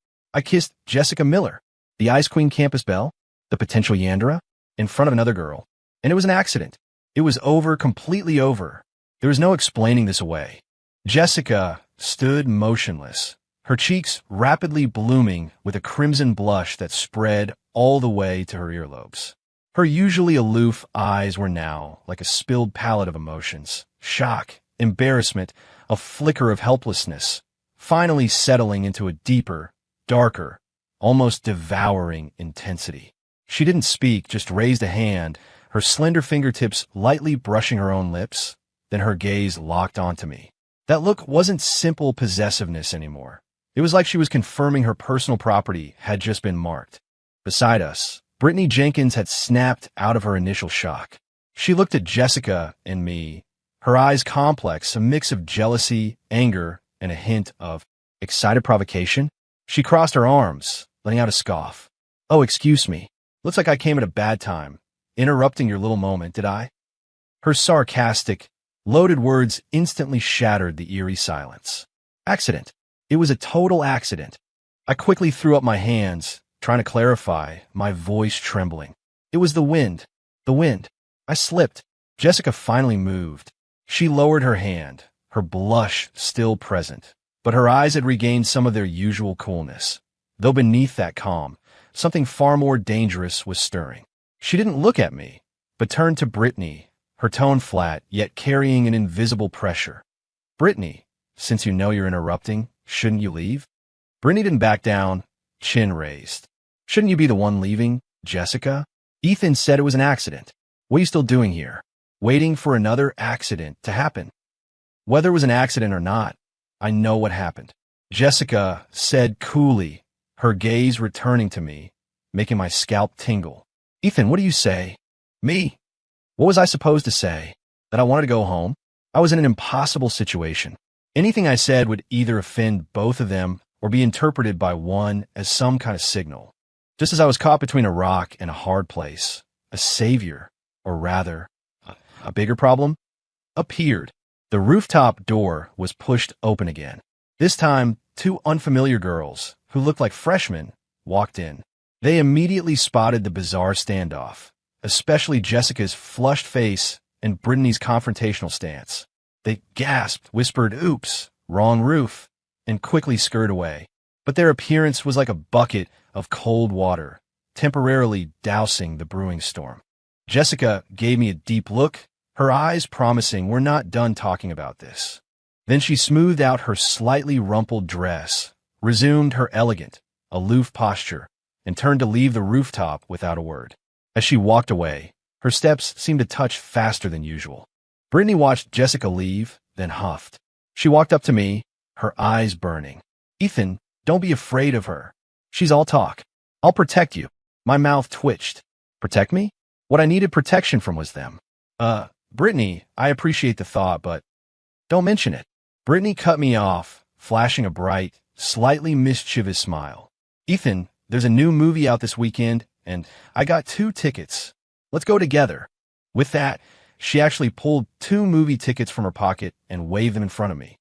kissed Jessica Miller, the Ice Queen campus belle, the potential Yandere, in front of another girl. And it was an accident. It was over, completely over. There was no explaining this away. Jessica stood motionless, her cheeks rapidly blooming with a crimson blush that spread all the way to her earlobes. Her usually aloof eyes were now like a spilled palette of emotions, shock, embarrassment, a flicker of helplessness, finally settling into a deeper, darker, almost devouring intensity. She didn't speak, just raised a hand, her slender fingertips lightly brushing her own lips, then her gaze locked onto me. That look wasn't simple possessiveness anymore. It was like she was confirming her personal property had just been marked. Beside us, Brittany Jenkins had snapped out of her initial shock. She looked at Jessica and me, her eyes complex, a mix of jealousy, anger, and a hint of excited provocation. She crossed her arms, letting out a scoff. "Oh, excuse me. Looks like I came at a bad time. Interrupting your little moment, did I?" Her sarcastic, loaded words instantly shattered the eerie silence. Accident. It was a total accident. I quickly threw up my hands, trying to clarify, my voice trembling. It was the wind. The wind. I slipped. Jessica finally moved. She lowered her hand, her blush still present, but her eyes had regained some of their usual coolness. Though beneath that calm, something far more dangerous was stirring. She didn't look at me, but turned to Brittany, her tone flat, yet carrying an invisible pressure. "Brittany, since you know you're interrupting, shouldn't you leave?" Brittany didn't back down, chin raised. "Shouldn't you be the one leaving, Jessica? Ethan said it was an accident. What are you still doing here? Waiting for another accident to happen?" "Whether it was an accident or not, I know what happened," Jessica said coolly, her gaze returning to me, making my scalp tingle. "Ethan, what do you say?" "Me? What was I supposed to say? That I wanted to go home? I was in an impossible situation. Anything I said would either offend both of them or be interpreted by one as some kind of signal. Just as I was caught between a rock and a hard place, a savior, or rather, a bigger problem, appeared. The rooftop door was pushed open again. This time, two unfamiliar girls, who looked like freshmen, walked in. They immediately spotted the bizarre standoff, especially Jessica's flushed face and Brittany's confrontational stance. They gasped, whispered, "Oops, wrong roof," and quickly scurried away. But their appearance was like a bucket of cold water, temporarily dousing the brewing storm. Jessica gave me a deep look, her eyes promising we're not done talking about this. Then she smoothed out her slightly rumpled dress, resumed her elegant, aloof posture, and turned to leave the rooftop without a word. As she walked away, her steps seemed to touch faster than usual. Brittany watched Jessica leave, then huffed. She walked up to me, her eyes burning. "Ethan, don't be afraid of her. She's all talk. I'll protect you." My mouth twitched. Protect me? What I needed protection from was them. Brittany, I appreciate the thought, but don't mention it." Brittany cut me off, flashing a bright, slightly mischievous smile. "Ethan, there's a new movie out this weekend, and I got 2 tickets. Let's go together." With that, she actually pulled 2 movie tickets from her pocket and waved them in front of me.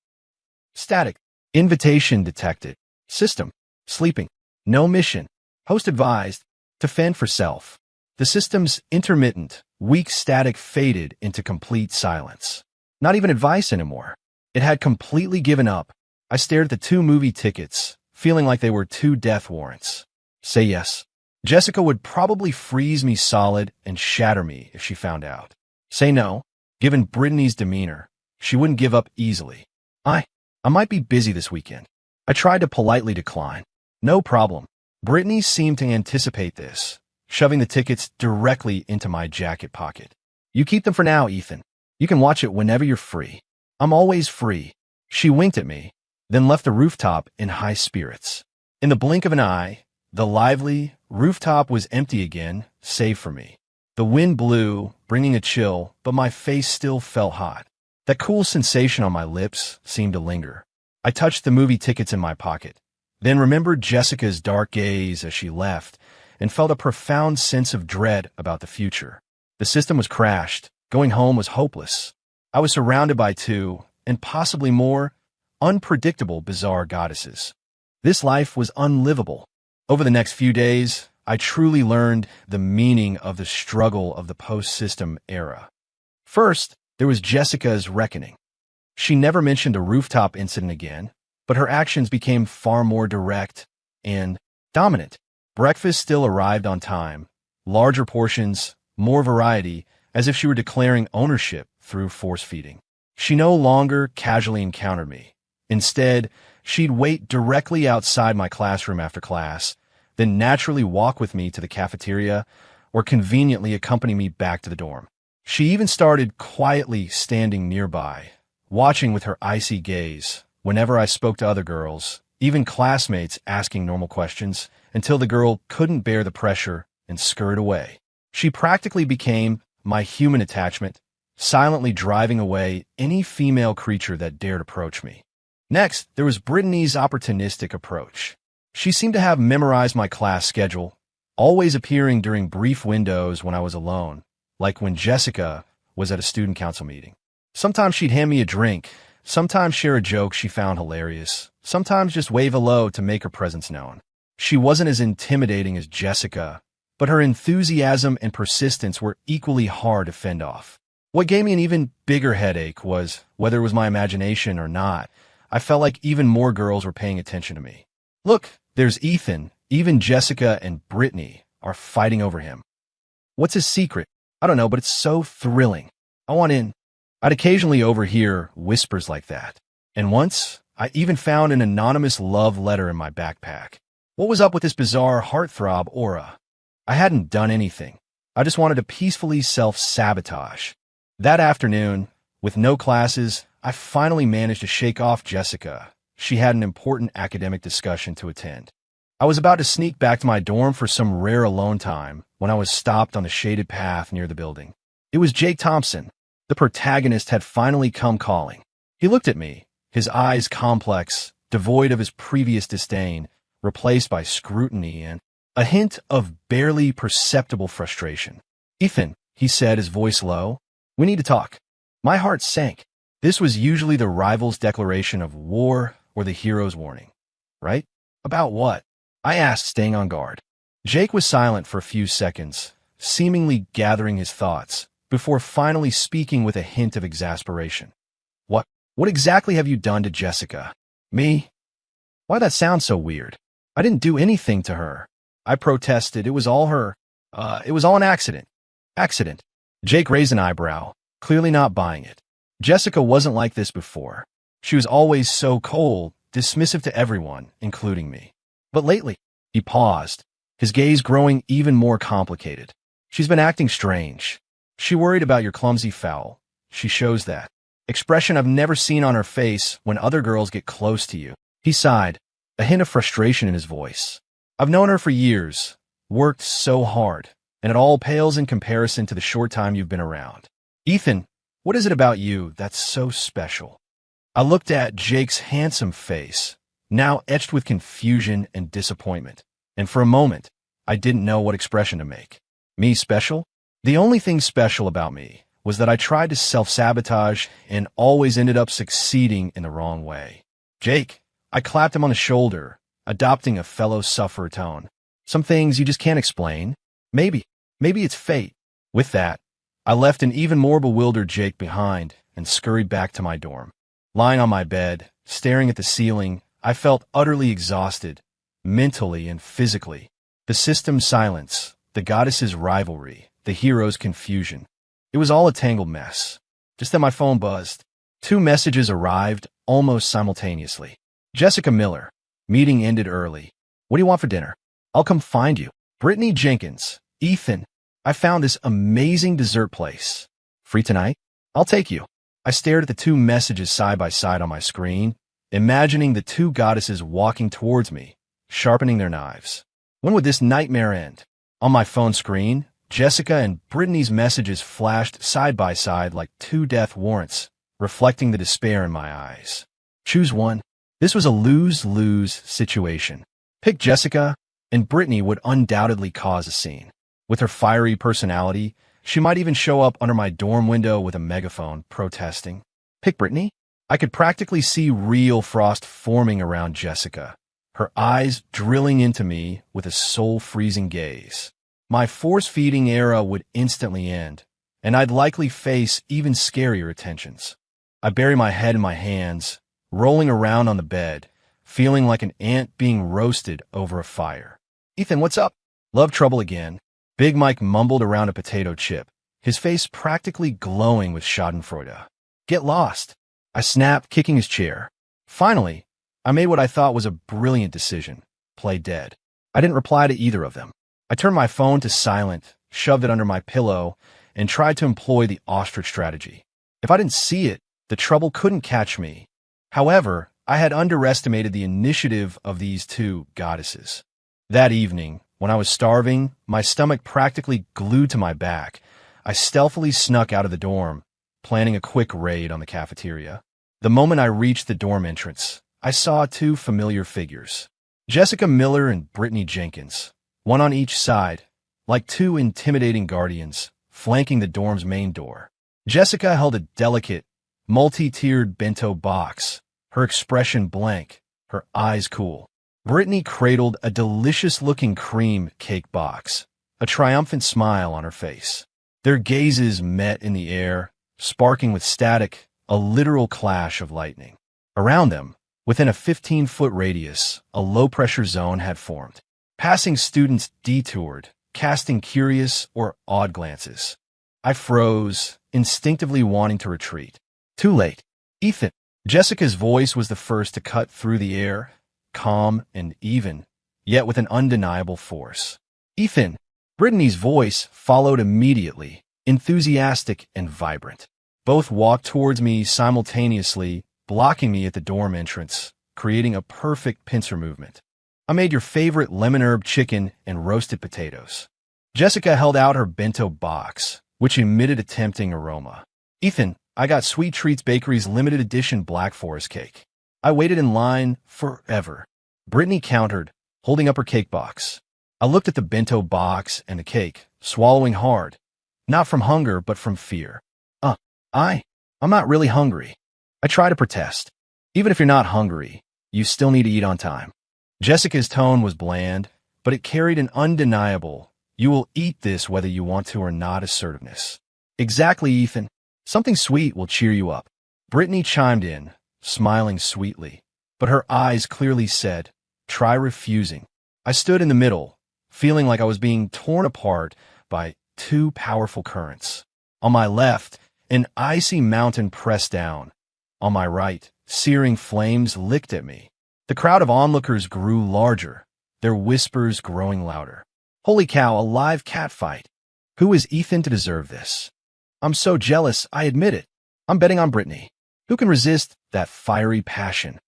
Static. Invitation detected. System. Sleeping. No mission. Host advised to fend for self. The system's intermittent, weak static faded into complete silence. Not even advice anymore. It had completely given up. I stared at the 2 movie tickets, feeling like they were 2 death warrants. Say yes. Jessica would probably freeze me solid and shatter me if she found out. Say no. Given Brittany's demeanor, she wouldn't give up easily. I might be busy this weekend. I tried to politely decline. No problem. Brittany seemed to anticipate this, shoving the tickets directly into my jacket pocket. "You keep them for now, Ethan. You can watch it whenever you're free." "I'm always free." She winked at me, then left the rooftop in high spirits. In the blink of an eye, the lively rooftop was empty again, save for me. The wind blew, bringing a chill, but my face still felt hot. That cool sensation on my lips seemed to linger. I touched the movie tickets in my pocket, then remembered Jessica's dark gaze as she left, and felt a profound sense of dread about the future. The system was crashed. Going home was hopeless. I was surrounded by 2, and possibly more, unpredictable bizarre goddesses. This life was unlivable. Over the next few days, I truly learned the meaning of the struggle of the post-system era. First, there was Jessica's reckoning. She never mentioned a rooftop incident again, but her actions became far more direct and dominant. Breakfast still arrived on time, larger portions, more variety, as if she were declaring ownership through force-feeding. She no longer casually encountered me. Instead, she'd wait directly outside my classroom after class, then naturally walk with me to the cafeteria or conveniently accompany me back to the dorm. She even started quietly standing nearby, watching with her icy gaze whenever I spoke to other girls, even classmates asking normal questions, until the girl couldn't bear the pressure and scurried away. She practically became my human attachment, silently driving away any female creature that dared approach me. Next, there was Brittany's opportunistic approach. She seemed to have memorized my class schedule, always appearing during brief windows when I was alone, like when Jessica was at a student council meeting. Sometimes she'd hand me a drink, sometimes share a joke she found hilarious, sometimes just wave hello to make her presence known. She wasn't as intimidating as Jessica, but her enthusiasm and persistence were equally hard to fend off. What gave me an even bigger headache was, whether it was my imagination or not, I felt like even more girls were paying attention to me. "Look, there's Ethan. Even Jessica and Brittany are fighting over him. What's his secret? I don't know, but it's so thrilling. I want in." I'd occasionally overhear whispers like that. And once, I even found an anonymous love letter in my backpack. What was up with this bizarre heartthrob aura? I hadn't done anything. I just wanted to peacefully self-sabotage. That afternoon, with no classes, I finally managed to shake off Jessica. She had an important academic discussion to attend. I was about to sneak back to my dorm for some rare alone time when I was stopped on the shaded path near the building. It was Jake Thompson. The protagonist had finally come calling. He looked at me, his eyes complex, devoid of his previous disdain, replaced by scrutiny and a hint of barely perceptible frustration. "Ethan," he said, his voice low, "we need to talk." My heart sank. This was usually the rival's declaration of war or the hero's warning, right? About what? I asked, staying on guard. Jake was silent for a few seconds, seemingly gathering his thoughts, before finally speaking with a hint of exasperation. What exactly have you done to Jessica?" "Me? Why that sounds so weird? I didn't do anything to her." I protested. "It was all her. It was all an accident." "Accident?" Jake raised an eyebrow, clearly not buying it. Jessica wasn't like this before. She was always so cold, dismissive to everyone, including me. But lately, he paused, his gaze growing even more complicated. "She's been acting strange. She worried about your clumsy foul. She shows that expression I've never seen on her face when other girls get close to you." He sighed, a hint of frustration in his voice. "I've known her for years, worked so hard, and it all pales in comparison to the short time you've been around. Ethan, what is it about you that's so special?" I looked at Jake's handsome face, now etched with confusion and disappointment, and for a moment, I didn't know what expression to make. Me special? The only thing special about me was that I tried to self-sabotage and always ended up succeeding in the wrong way. Jake, I clapped him on the shoulder, adopting a fellow sufferer tone. Some things you just can't explain. Maybe it's fate. With that, I left an even more bewildered Jake behind and scurried back to my dorm. Lying on my bed, staring at the ceiling, I felt utterly exhausted, mentally and physically. The system's silence, the goddess's rivalry, the hero's confusion. It was all a tangled mess. Just then my phone buzzed. 2 messages arrived almost simultaneously. Jessica Miller. Meeting ended early. What do you want for dinner? I'll come find you. Brittany Jenkins. Ethan. I found this amazing dessert place. Free tonight? I'll take you. I stared at the 2 messages side by side on my screen, imagining the 2 goddesses walking towards me, sharpening their knives. When would this nightmare end? On my phone screen, Jessica and Brittany's messages flashed side by side like 2 death warrants, reflecting the despair in my eyes. Choose one. This was a lose-lose situation. Pick Jessica, and Brittany would undoubtedly cause a scene. With her fiery personality, she might even show up under my dorm window with a megaphone, protesting. Pick Brittany? I could practically see real frost forming around Jessica, her eyes drilling into me with a soul-freezing gaze. My force-feeding era would instantly end, and I'd likely face even scarier attentions. I bury my head in my hands, rolling around on the bed, feeling like an ant being roasted over a fire. Ethan, what's up? Love trouble again. Big Mike mumbled around a potato chip, his face practically glowing with schadenfreude. Get lost. I snapped, kicking his chair. Finally, I made what I thought was a brilliant decision. Play dead. I didn't reply to either of them. I turned my phone to silent, shoved it under my pillow, and tried to employ the ostrich strategy. If I didn't see it, the trouble couldn't catch me. However, I had underestimated the initiative of these 2 goddesses. That evening, when I was starving, my stomach practically glued to my back, I stealthily snuck out of the dorm, planning a quick raid on the cafeteria. The moment I reached the dorm entrance, I saw 2 familiar figures. Jessica Miller and Brittany Jenkins, one on each side, like 2 intimidating guardians, flanking the dorm's main door. Jessica held a delicate, multi-tiered bento box, her expression blank, her eyes cool. Brittany cradled a delicious-looking cream cake box, a triumphant smile on her face. Their gazes met in the air, sparking with static, a literal clash of lightning. Around them, within a 15-foot radius, a low-pressure zone had formed. Passing students detoured, casting curious or odd glances. I froze, instinctively wanting to retreat. Too late. Ethan. Jessica's voice was the first to cut through the air, calm and even, yet with an undeniable force. Ethan. Brittany's voice followed immediately, enthusiastic and vibrant. Both walked towards me simultaneously, blocking me at the dorm entrance, creating a perfect pincer movement. I made your favorite lemon herb chicken and roasted potatoes. Jessica held out her bento box, which emitted a tempting aroma. Ethan, I got Sweet Treats Bakery's limited edition Black Forest cake. I waited in line forever. Brittany countered, holding up her cake box. I looked at the bento box and the cake, swallowing hard. Not from hunger, but from fear. I'm not really hungry. I try to protest. Even if you're not hungry, you still need to eat on time. Jessica's tone was bland, but it carried an undeniable, you will eat this whether you want to or not assertiveness. Exactly, Ethan. Something sweet will cheer you up. Brittany chimed in, smiling sweetly, but her eyes clearly said, try refusing. I stood in the middle, feeling like I was being torn apart by 2 powerful currents. On my left, an icy mountain pressed down. On my right, searing flames licked at me. The crowd of onlookers grew larger, their whispers growing louder. Holy cow, a live catfight. Who is Ethan to deserve this? I'm so jealous, I admit it. I'm betting on Brittany. Who can resist that fiery passion?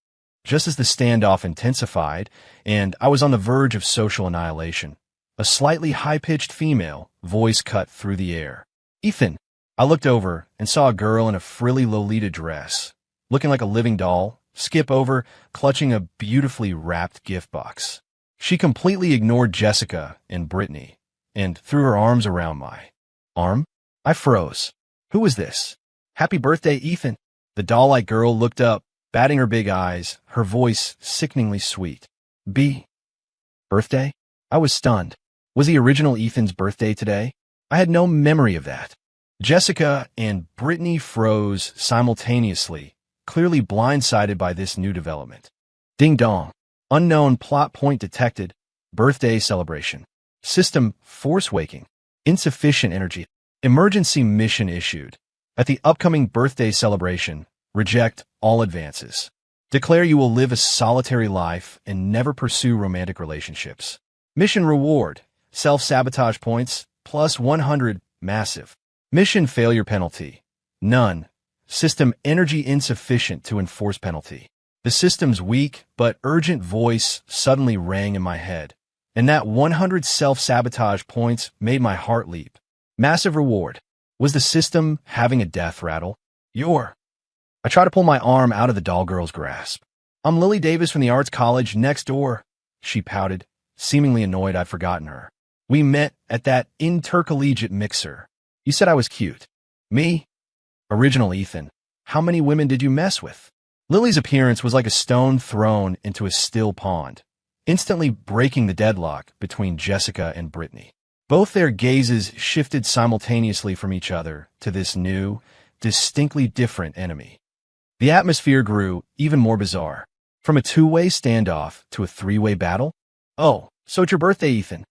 Just as the standoff intensified, and I was on the verge of social annihilation, a slightly high-pitched female voice cut through the air. Ethan. I looked over and saw a girl in a frilly Lolita dress, looking like a living doll, skip over, clutching a beautifully wrapped gift box. She completely ignored Jessica and Brittany and threw her arms around my arm. I froze. Who was this? Happy birthday, Ethan. The doll-like girl looked up, batting her big eyes, her voice sickeningly sweet. Birthday? I was stunned. Was the original Ethan's birthday today? I had no memory of that. Jessica and Brittany froze simultaneously, clearly blindsided by this new development. Ding dong. Unknown plot point detected. Birthday celebration. System force waking. Insufficient energy. Emergency mission issued. At the upcoming birthday celebration, reject all advances. Declare you will live a solitary life and never pursue romantic relationships. Mission reward. Self-sabotage points, plus 100, massive. Mission failure penalty, none. System energy insufficient to enforce penalty. The system's weak but urgent voice suddenly rang in my head, and that 100 self-sabotage points made my heart leap. Massive reward. Was the system having a death rattle? I tried to pull my arm out of the doll girl's grasp. I'm Lily Davis from the Arts College next door, she pouted, seemingly annoyed I'd forgotten her. We met at that intercollegiate mixer. You said I was cute. Me? Original Ethan. How many women did you mess with? Lily's appearance was like a stone thrown into a still pond, instantly breaking the deadlock between Jessica and Brittany. Both their gazes shifted simultaneously from each other to this new, distinctly different enemy. The atmosphere grew even more bizarre. From a two-way standoff to a three-way battle? Oh, so it's your birthday, Ethan.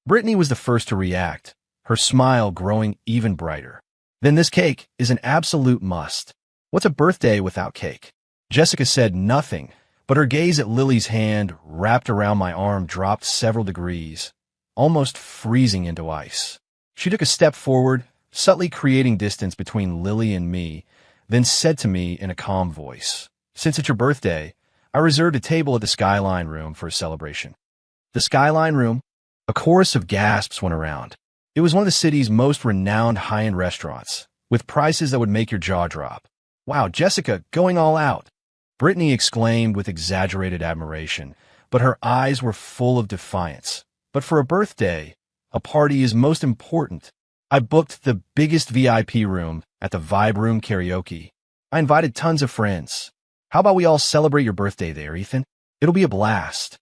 Brittany was the first to react, her smile growing even brighter. Then this cake is an absolute must. What's a birthday without cake? Jessica said nothing, but her gaze at Lily's hand wrapped around my arm dropped several degrees, almost freezing into ice. She took a step forward, subtly creating distance between Lily and me, then said to me in a calm voice, "Since it's your birthday, I reserved a table at the Skyline Room for a celebration." The Skyline Room? A chorus of gasps went around. It was one of the city's most renowned high-end restaurants, with prices that would make your jaw drop. Wow, Jessica, going all out. Brittany exclaimed with exaggerated admiration, but her eyes were full of defiance. But for a birthday, a party is most important. I booked the biggest VIP room at the Vibe Room Karaoke. I invited tons of friends. How about we all celebrate your birthday there, Ethan? It'll be a blast.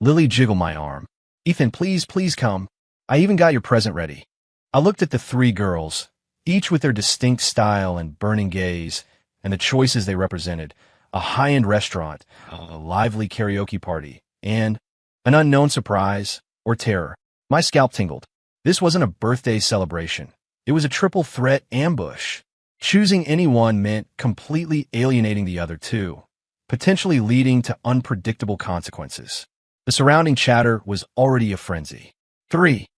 Lily jiggled my arm. Ethan, please come. I even got your present ready. I looked at the three girls, each with their distinct style and burning gaze, and the choices they represented: a high-end restaurant, a lively karaoke party, and an unknown surprise or terror. My scalp tingled. This wasn't a birthday celebration. It was a triple threat ambush. Choosing any one meant completely alienating the other two, potentially leading to unpredictable consequences. The surrounding chatter was already a frenzy. Three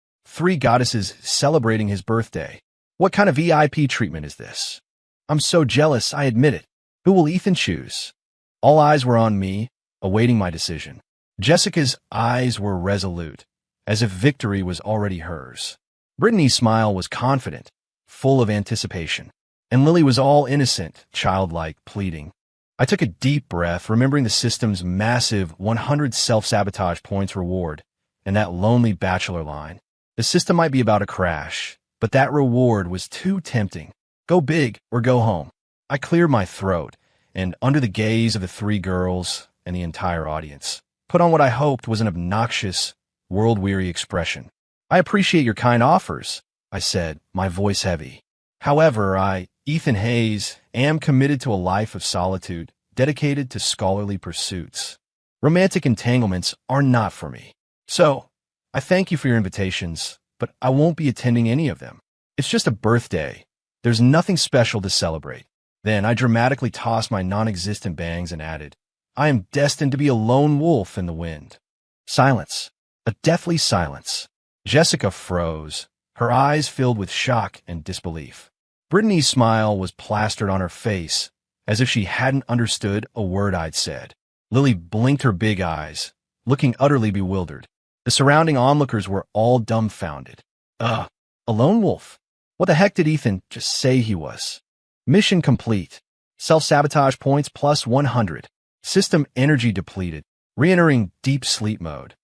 goddesses celebrating his birthday. What kind of VIP treatment is this? I'm so jealous, I admit it. Who will Ethan choose? All eyes were on me, awaiting my decision. Jessica's eyes were resolute, as if victory was already hers. Brittany's smile was confident, full of anticipation. And Lily was all innocent, childlike, pleading. I took a deep breath, remembering the system's massive 100 self-sabotage points reward and that lonely bachelor line. The system might be about to crash, but that reward was too tempting. Go big or go home. I cleared my throat, and under the gaze of the three girls and the entire audience, put on what I hoped was an obnoxious, world-weary expression. I appreciate your kind offers, I said, my voice heavy. However, I, Ethan Hayes, am committed to a life of solitude, dedicated to scholarly pursuits. Romantic entanglements are not for me. So, I thank you for your invitations, but I won't be attending any of them. It's just a birthday. There's nothing special to celebrate. Then I dramatically tossed my non-existent bangs and added, I am destined to be a lone wolf in the wind. Silence. A deathly silence. Jessica froze, her eyes filled with shock and disbelief. Brittany's smile was plastered on her face, as if she hadn't understood a word I'd said. Lily blinked her big eyes, looking utterly bewildered. The surrounding onlookers were all dumbfounded. A lone wolf? What the heck did Ethan just say he was? Mission complete. Self-sabotage points plus 100. System energy depleted. Re-entering deep sleep mode.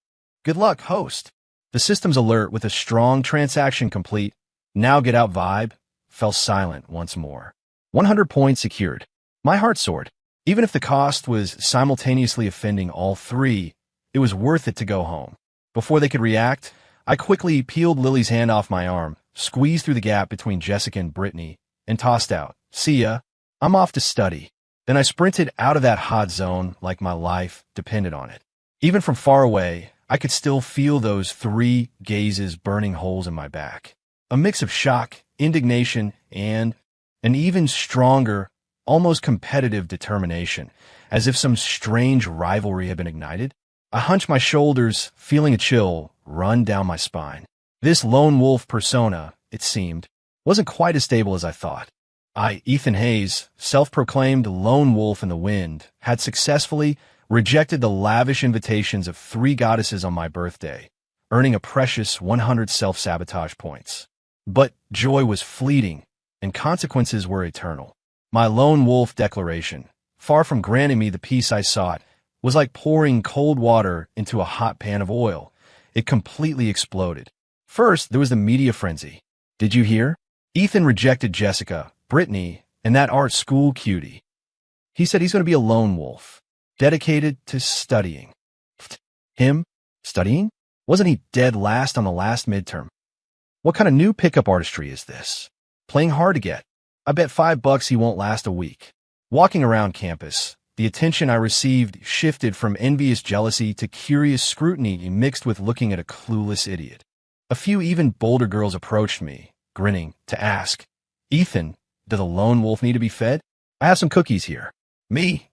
Good luck, host. The system's alert with a strong transaction complete, now get out vibe, fell silent once more. 100 points secured. My heart soared. Even if the cost was simultaneously offending all three, it was worth it to go home. Before they could react, I quickly peeled Lily's hand off my arm, squeezed through the gap between Jessica and Brittany, and tossed out, "See ya. I'm off to study." Then I sprinted out of that hot zone like my life depended on it. Even from far away, I could still feel those three gazes burning holes in my back. A mix of shock, indignation, and an even stronger, almost competitive determination, as if some strange rivalry had been ignited. I hunched my shoulders, feeling a chill run down my spine. This lone wolf persona, it seemed, wasn't quite as stable as I thought. Ethan Hayes, self-proclaimed lone wolf in the wind, had successfully rejected the lavish invitations of three goddesses on my birthday, earning a precious 100 self-sabotage points. But joy was fleeting, and consequences were eternal. My lone wolf declaration, far from granting me the peace I sought, was like pouring cold water into a hot pan of oil. It completely exploded. First, there was the media frenzy. Did you hear? Ethan rejected Jessica, Brittany, and that art school cutie. He said he's going to be a lone wolf, dedicated to studying. Him? Studying? Wasn't he dead last on the last midterm? What kind of new pickup artistry is this? Playing hard to get. I bet $5 he won't last a week. Walking around campus, the attention I received shifted from envious jealousy to curious scrutiny mixed with looking at a clueless idiot. A few even bolder girls approached me, grinning, to ask, "Ethan, does a lone wolf need to be fed? I have some cookies here." Me?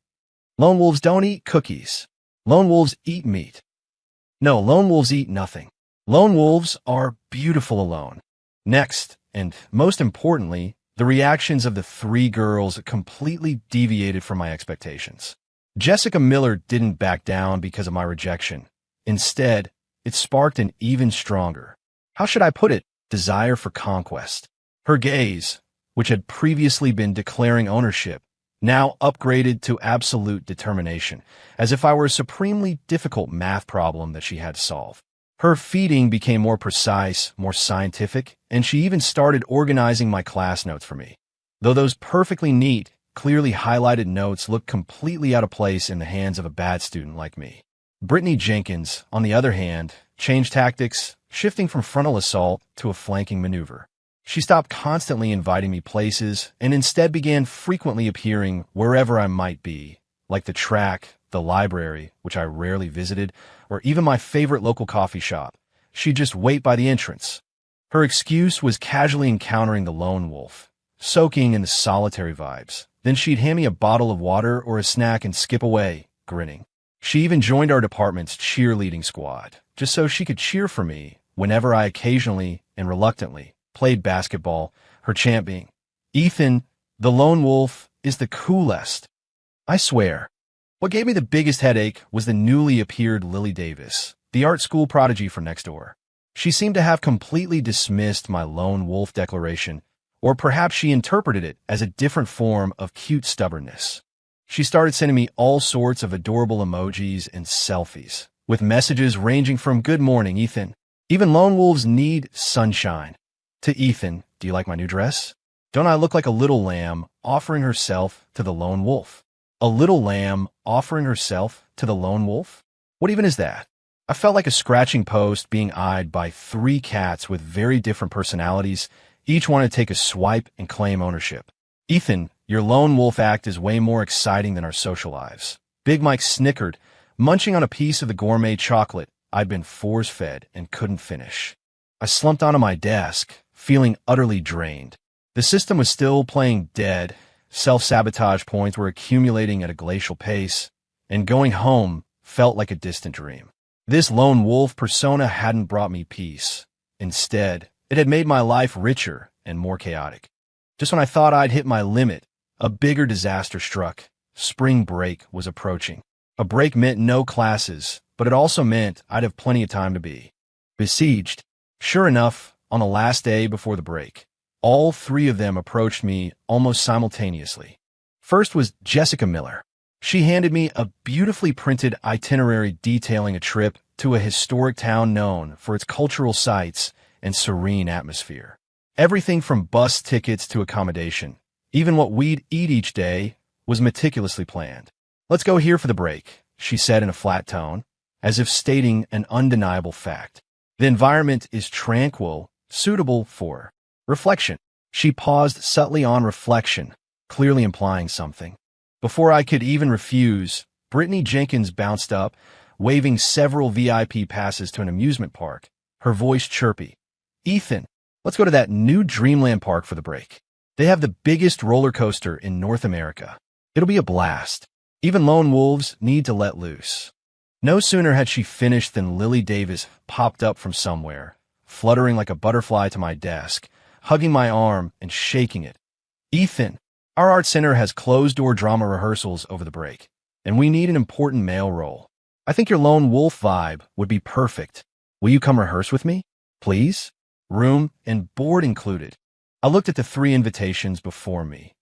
Lone wolves don't eat cookies. Lone wolves eat meat. No, lone wolves eat nothing. Lone wolves are beautiful alone. Next, and most importantly, the reactions of the three girls completely deviated from my expectations. Jessica Miller didn't back down because of my rejection. Instead, it sparked an even stronger, how should I put it, desire for conquest. Her gaze, which had previously been declaring ownership, now upgraded to absolute determination, as if I were a supremely difficult math problem that she had to solve. Her feeding became more precise, more scientific, and she even started organizing my class notes for me. Though those perfectly neat, clearly highlighted notes looked completely out of place in the hands of a bad student like me. Brittany Jenkins, on the other hand, changed tactics, shifting from frontal assault to a flanking maneuver. She stopped constantly inviting me places and instead began frequently appearing wherever I might be, like the track, the library, which I rarely visited, or even my favorite local coffee shop. She'd just wait by the entrance. Her excuse was casually encountering the lone wolf, soaking in the solitary vibes. Then she'd hand me a bottle of water or a snack and skip away, grinning. She even joined our department's cheerleading squad, just so she could cheer for me whenever I occasionally and reluctantly played basketball, her chant being, "Ethan, the lone wolf, is the coolest." I swear. What gave me the biggest headache was the newly appeared Lily Davis, the art school prodigy from next door. She seemed to have completely dismissed my lone wolf declaration, or perhaps she interpreted it as a different form of cute stubbornness. She started sending me all sorts of adorable emojis and selfies, with messages ranging from "Good morning, Ethan. Even lone wolves need sunshine," to "Ethan, do you like my new dress? Don't I look like a little lamb offering herself to the lone wolf?" A little lamb offering herself to the lone wolf? What even is that? I felt like a scratching post being eyed by three cats with very different personalities, each wanted to take a swipe and claim ownership. "Ethan, your lone wolf act is way more exciting than our social lives." Big Mike snickered, munching on a piece of the gourmet chocolate I'd been force-fed and couldn't finish. I slumped onto my desk, feeling utterly drained. The system was still playing dead. Self-sabotage points were accumulating at a glacial pace, and going home felt like a distant dream. This lone wolf persona hadn't brought me peace. Instead, it had made my life richer and more chaotic. Just when I thought I'd hit my limit, a bigger disaster struck. Spring break was approaching. A break meant no classes, but it also meant I'd have plenty of time to be besieged. Sure enough, on the last day before the break, all three of them approached me almost simultaneously. First was Jessica Miller. She handed me a beautifully printed itinerary detailing a trip to a historic town known for its cultural sites and serene atmosphere. Everything from bus tickets to accommodation, even what we'd eat each day, was meticulously planned. "Let's go here for the break," she said in a flat tone, as if stating an undeniable fact. "The environment is tranquil, suitable for reflection." She paused subtly on reflection, clearly implying something. Before I could even refuse, Brittany Jenkins bounced up, waving several VIP passes to an amusement park, her voice chirpy. "Ethan, let's go to that new Dreamland park for the break. They have the biggest roller coaster in North America. It'll be a blast. Even lone wolves need to let loose." No sooner had she finished than Lily Davis popped up from somewhere, fluttering like a butterfly to my desk, hugging my arm and shaking it. "Ethan, our art center has closed-door drama rehearsals over the break, and we need an important male role. I think your lone wolf vibe would be perfect. Will you come rehearse with me? Please? Room and board included." I looked at the 3 invitations before me.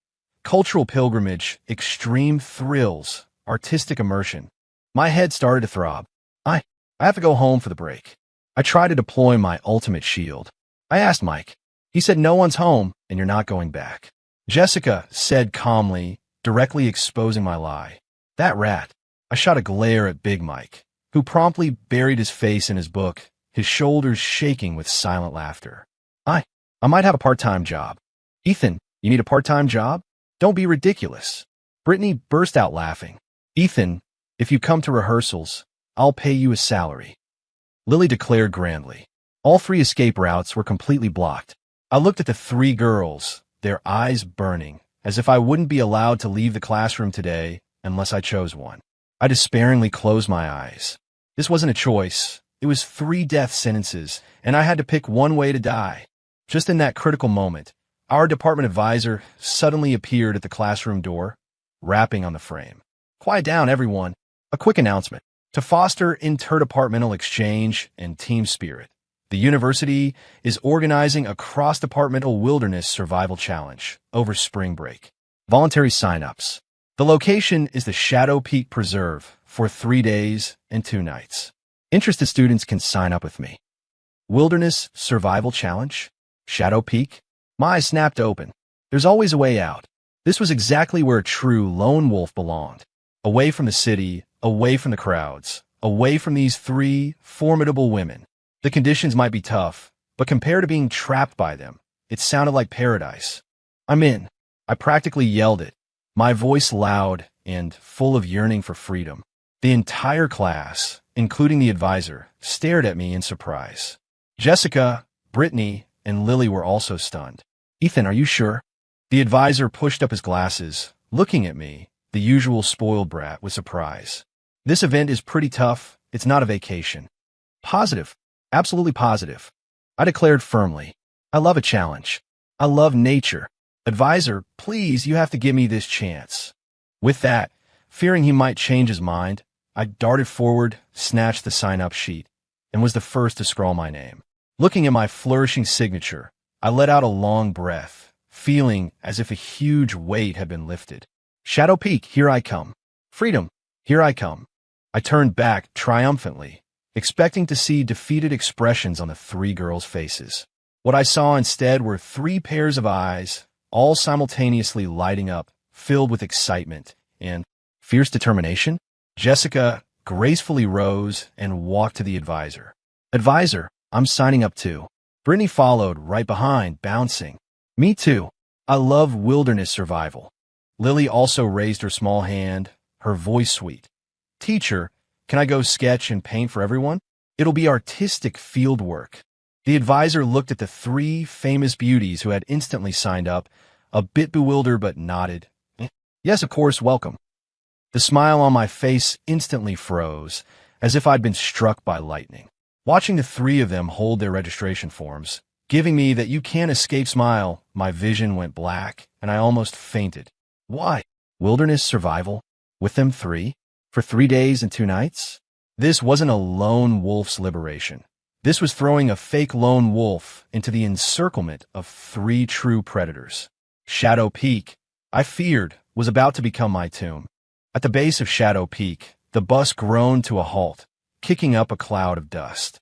Cultural pilgrimage, extreme thrills, artistic immersion. My head started to throb. I have to go home for the break. I tried to deploy my ultimate shield. I asked Mike. He said no one's home and you're not going back. Jessica said calmly, directly exposing my lie. "That rat." I shot a glare at Big Mike, who promptly buried his face in his book, his shoulders shaking with silent laughter. I might have a part-time job." "Ethan, you need a part-time job? Don't be ridiculous." Brittany burst out laughing. "Ethan, if you come to rehearsals, I'll pay you a salary," Lily declared grandly. All 3 escape routes were completely blocked. I looked at the 3 girls, their eyes burning, as if I wouldn't be allowed to leave the classroom today unless I chose one. I despairingly closed my eyes. This wasn't a choice. It was 3 death sentences, and I had to pick one way to die. Just in that critical moment, our department advisor suddenly appeared at the classroom door, rapping on the frame. "Quiet down, everyone. A quick announcement. To foster interdepartmental exchange and team spirit, the university is organizing a cross-departmental wilderness survival challenge over spring break. Voluntary sign-ups. The location is the Shadow Peak Preserve for 3 days and 2 nights. Interested students can sign up with me." Wilderness Survival Challenge? Shadow Peak? My eyes snapped open. There's always a way out. This was exactly where a true lone wolf belonged. Away from the city, away from the crowds, away from these 3 formidable women. The conditions might be tough, but compared to being trapped by them, it sounded like paradise. "I'm in." I practically yelled it, my voice loud and full of yearning for freedom. The entire class, including the advisor, stared at me in surprise. Jessica, Brittany, and Lily were also stunned. "Ethan, are you sure?" The advisor pushed up his glasses, looking at me, the usual spoiled brat, with surprise. "This event is pretty tough. It's not a vacation." "Positive. Absolutely positive," I declared firmly. "I love a challenge. I love nature. Advisor, please, you have to give me this chance." With that, fearing he might change his mind, I darted forward, snatched the sign-up sheet, and was the first to scrawl my name. Looking at my flourishing signature, I let out a long breath, feeling as if a huge weight had been lifted. Shadow Peak, here I come. Freedom, here I come. I turned back triumphantly, expecting to see defeated expressions on the 3 girls' faces. What I saw instead were 3 pairs of eyes, all simultaneously lighting up, filled with excitement and fierce determination. Jessica gracefully rose and walked to the advisor. "Advisor, I'm signing up too." Brittany followed right behind, bouncing. "Me too. I love wilderness survival." Lily also raised her small hand, her voice sweet. "Teacher, can I go sketch and paint for everyone? It'll be artistic field work." The advisor looked at the 3 famous beauties who had instantly signed up, a bit bewildered but nodded. "Yes, of course, welcome." The smile on my face instantly froze, as if I'd been struck by lightning. Watching the 3 of them hold their registration forms, giving me that you can't escape smile, my vision went black, and I almost fainted. Why? Wilderness survival? With them 3? For 3 days and 2 nights? This wasn't a lone wolf's liberation. This was throwing a fake lone wolf into the encirclement of 3 true predators. Shadow Peak, I feared, was about to become my tomb. At the base of Shadow Peak, the bus groaned to a halt, kicking up a cloud of dust.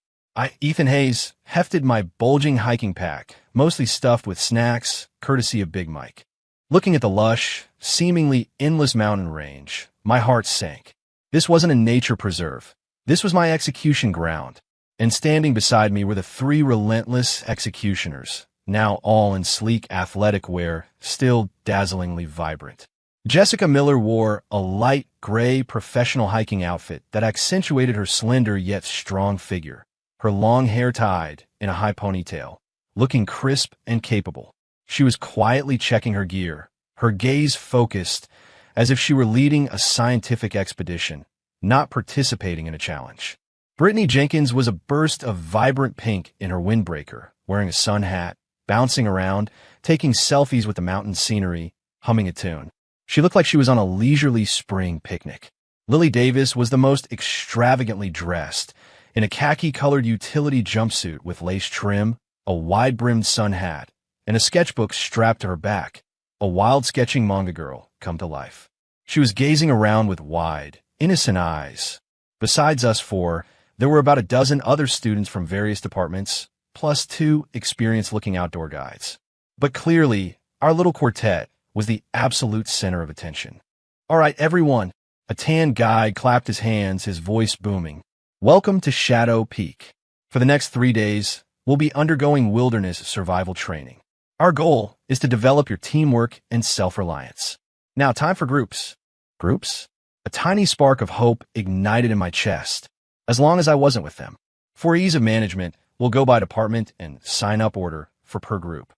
Ethan Hayes, hefted my bulging hiking pack, mostly stuffed with snacks, courtesy of Big Mike. Looking at the lush, seemingly endless mountain range, my heart sank. This wasn't a nature preserve. This was my execution ground. And standing beside me were the three relentless executioners, now all in sleek athletic wear, still dazzlingly vibrant. Jessica Miller wore a light gray professional hiking outfit that accentuated her slender yet strong figure, her long hair tied in a high ponytail, looking crisp and capable. She was quietly checking her gear, her gaze focused, as if she were leading a scientific expedition, not participating in a challenge. Brittany Jenkins was a burst of vibrant pink in her windbreaker, wearing a sun hat, bouncing around, taking selfies with the mountain scenery, humming a tune. She looked like she was on a leisurely spring picnic. Lily Davis was the most extravagantly dressed, in a khaki-colored utility jumpsuit with lace trim, a wide-brimmed sun hat, and a sketchbook strapped to her back, a wild sketching manga girl come to life. She was gazing around with wide, innocent eyes. Besides us four, there were about a dozen other students from various departments, plus 2 experienced-looking outdoor guides. But clearly, our little quartet was the absolute center of attention. All right, everyone. A tan guide clapped his hands, his voice booming. Welcome to Shadow Peak. For the next 3 days, we'll be undergoing wilderness survival training. Our goal is to develop your teamwork and self-reliance. Now, time for groups. Groups? A tiny spark of hope ignited in my chest, as long as I wasn't with them. For ease of management, we'll go by department and sign-up order for per group.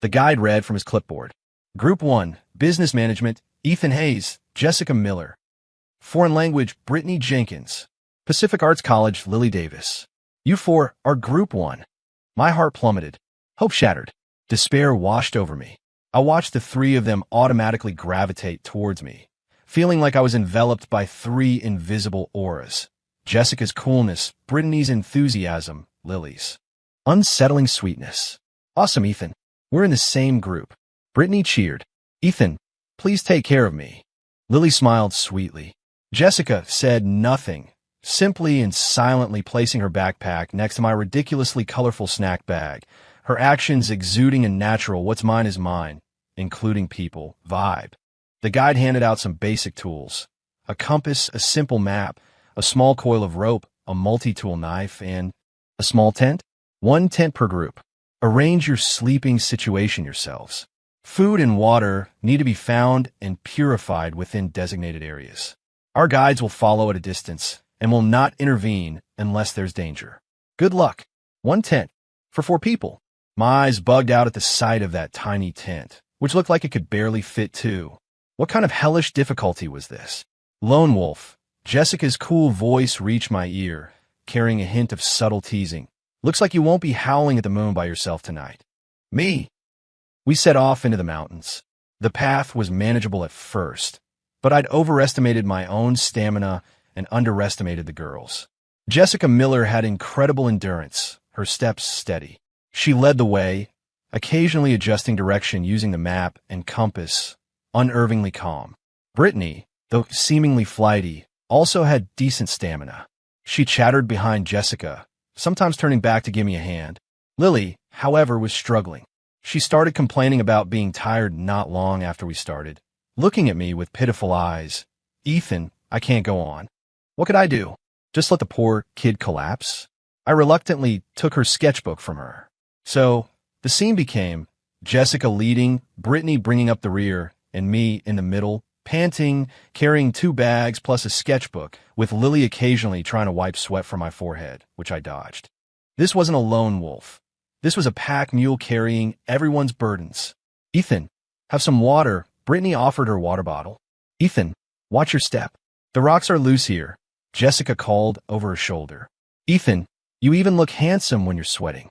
The guide read from his clipboard. Group 1, Business Management, Ethan Hayes, Jessica Miller. Foreign Language, Brittany Jenkins. Pacific Arts College, Lily Davis. You 4 are Group 1. My heart plummeted. Hope shattered. Despair washed over me. I watched the 3 of them automatically gravitate towards me, feeling like I was enveloped by 3 invisible auras. Jessica's coolness, Brittany's enthusiasm, Lily's unsettling sweetness. Awesome, Ethan. We're in the same group. Brittany cheered. Ethan, please take care of me. Lily smiled sweetly. Jessica said nothing, simply and silently placing her backpack next to my ridiculously colorful snack bag, her actions exuding a natural what's mine is mine, including people, vibe. The guide handed out some basic tools. A compass, a simple map, a small coil of rope, a multi-tool knife, and a small tent? 1 tent per group. Arrange your sleeping situation yourselves. Food and water need to be found and purified within designated areas. Our guides will follow at a distance and will not intervene unless there's danger. Good luck. 1 tent for 4 people. My eyes bugged out at the sight of that tiny tent, which looked like it could barely fit 2. What kind of hellish difficulty was this? Lone Wolf. Jessica's cool voice reached my ear, carrying a hint of subtle teasing. Looks like you won't be howling at the moon by yourself tonight. Me. We set off into the mountains. The path was manageable at first, but I'd overestimated my own stamina and underestimated the girls. Jessica Miller had incredible endurance, her steps steady. She led the way, occasionally adjusting direction using the map and compass, unervingly calm. Brittany, though seemingly flighty, also had decent stamina. She chattered behind Jessica, sometimes turning back to give me a hand. Lily, however, was struggling. She started complaining about being tired not long after we started, looking at me with pitiful eyes. Ethan, I can't go on. What could I do? Just let the poor kid collapse? I reluctantly took her sketchbook from her. So, the scene became Jessica leading, Brittany bringing up the rear, and me in the middle, panting, carrying 2 bags plus a sketchbook, with Lily occasionally trying to wipe sweat from my forehead, which I dodged. This wasn't a lone wolf. This was a pack mule carrying everyone's burdens. Ethan, have some water. Brittany offered her water bottle. Ethan, watch your step. The rocks are loose here, Jessica called over her shoulder. Ethan, you even look handsome when you're sweating.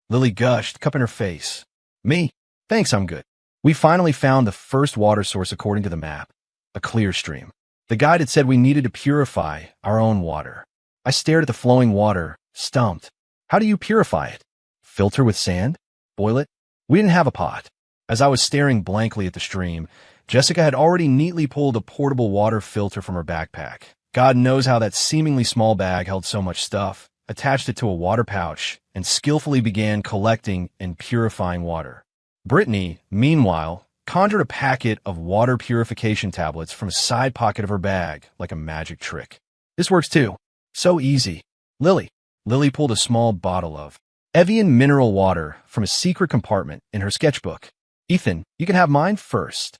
Lily gushed, cupping her face. Me? Thanks, I'm good. We finally found the first water source according to the map, a clear stream. The guide had said we needed to purify our own water. I stared at the flowing water, stumped. How do you purify it? Filter with sand? Boil it? We didn't have a pot. As I was staring blankly at the stream, Jessica had already neatly pulled a portable water filter from her backpack. God knows how that seemingly small bag held so much stuff, attached it to a water pouch, and skillfully began collecting and purifying water. Brittany, meanwhile, conjured a packet of water purification tablets from a side pocket of her bag like a magic trick. This works too. So easy. Lily pulled a small bottle of Evian mineral water from a secret compartment in her sketchbook. Ethan, you can have mine first.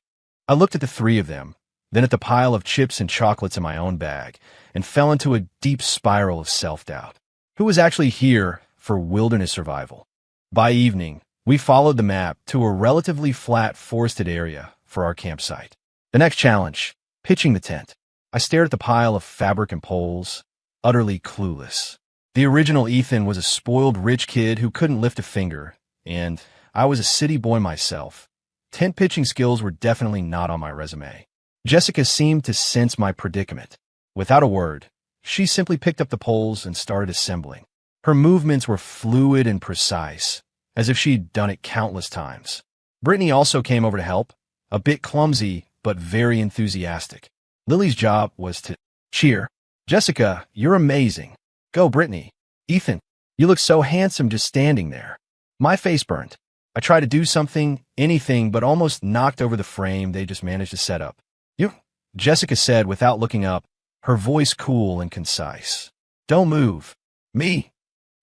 I looked at the three of them, then at the pile of chips and chocolates in my own bag, and fell into a deep spiral of self-doubt. Who was actually here for wilderness survival? By evening, we followed the map to a relatively flat forested area for our campsite. The next challenge, pitching the tent. I stared at the pile of fabric and poles, utterly clueless. The original Ethan was a spoiled rich kid who couldn't lift a finger, and I was a city boy myself. Tent pitching skills were definitely not on my resume. Jessica seemed to sense my predicament. Without a word, she simply picked up the poles and started assembling. Her movements were fluid and precise, as if she'd done it countless times. Brittany also came over to help, a bit clumsy but very enthusiastic. Lily's job was to cheer. Jessica, you're amazing. Go, Brittany. Ethan, you look so handsome just standing there. My face burned. I tried to do something, anything, but almost knocked over the frame they just managed to set up. You, Jessica said without looking up, her voice cool and concise. Don't move. Me?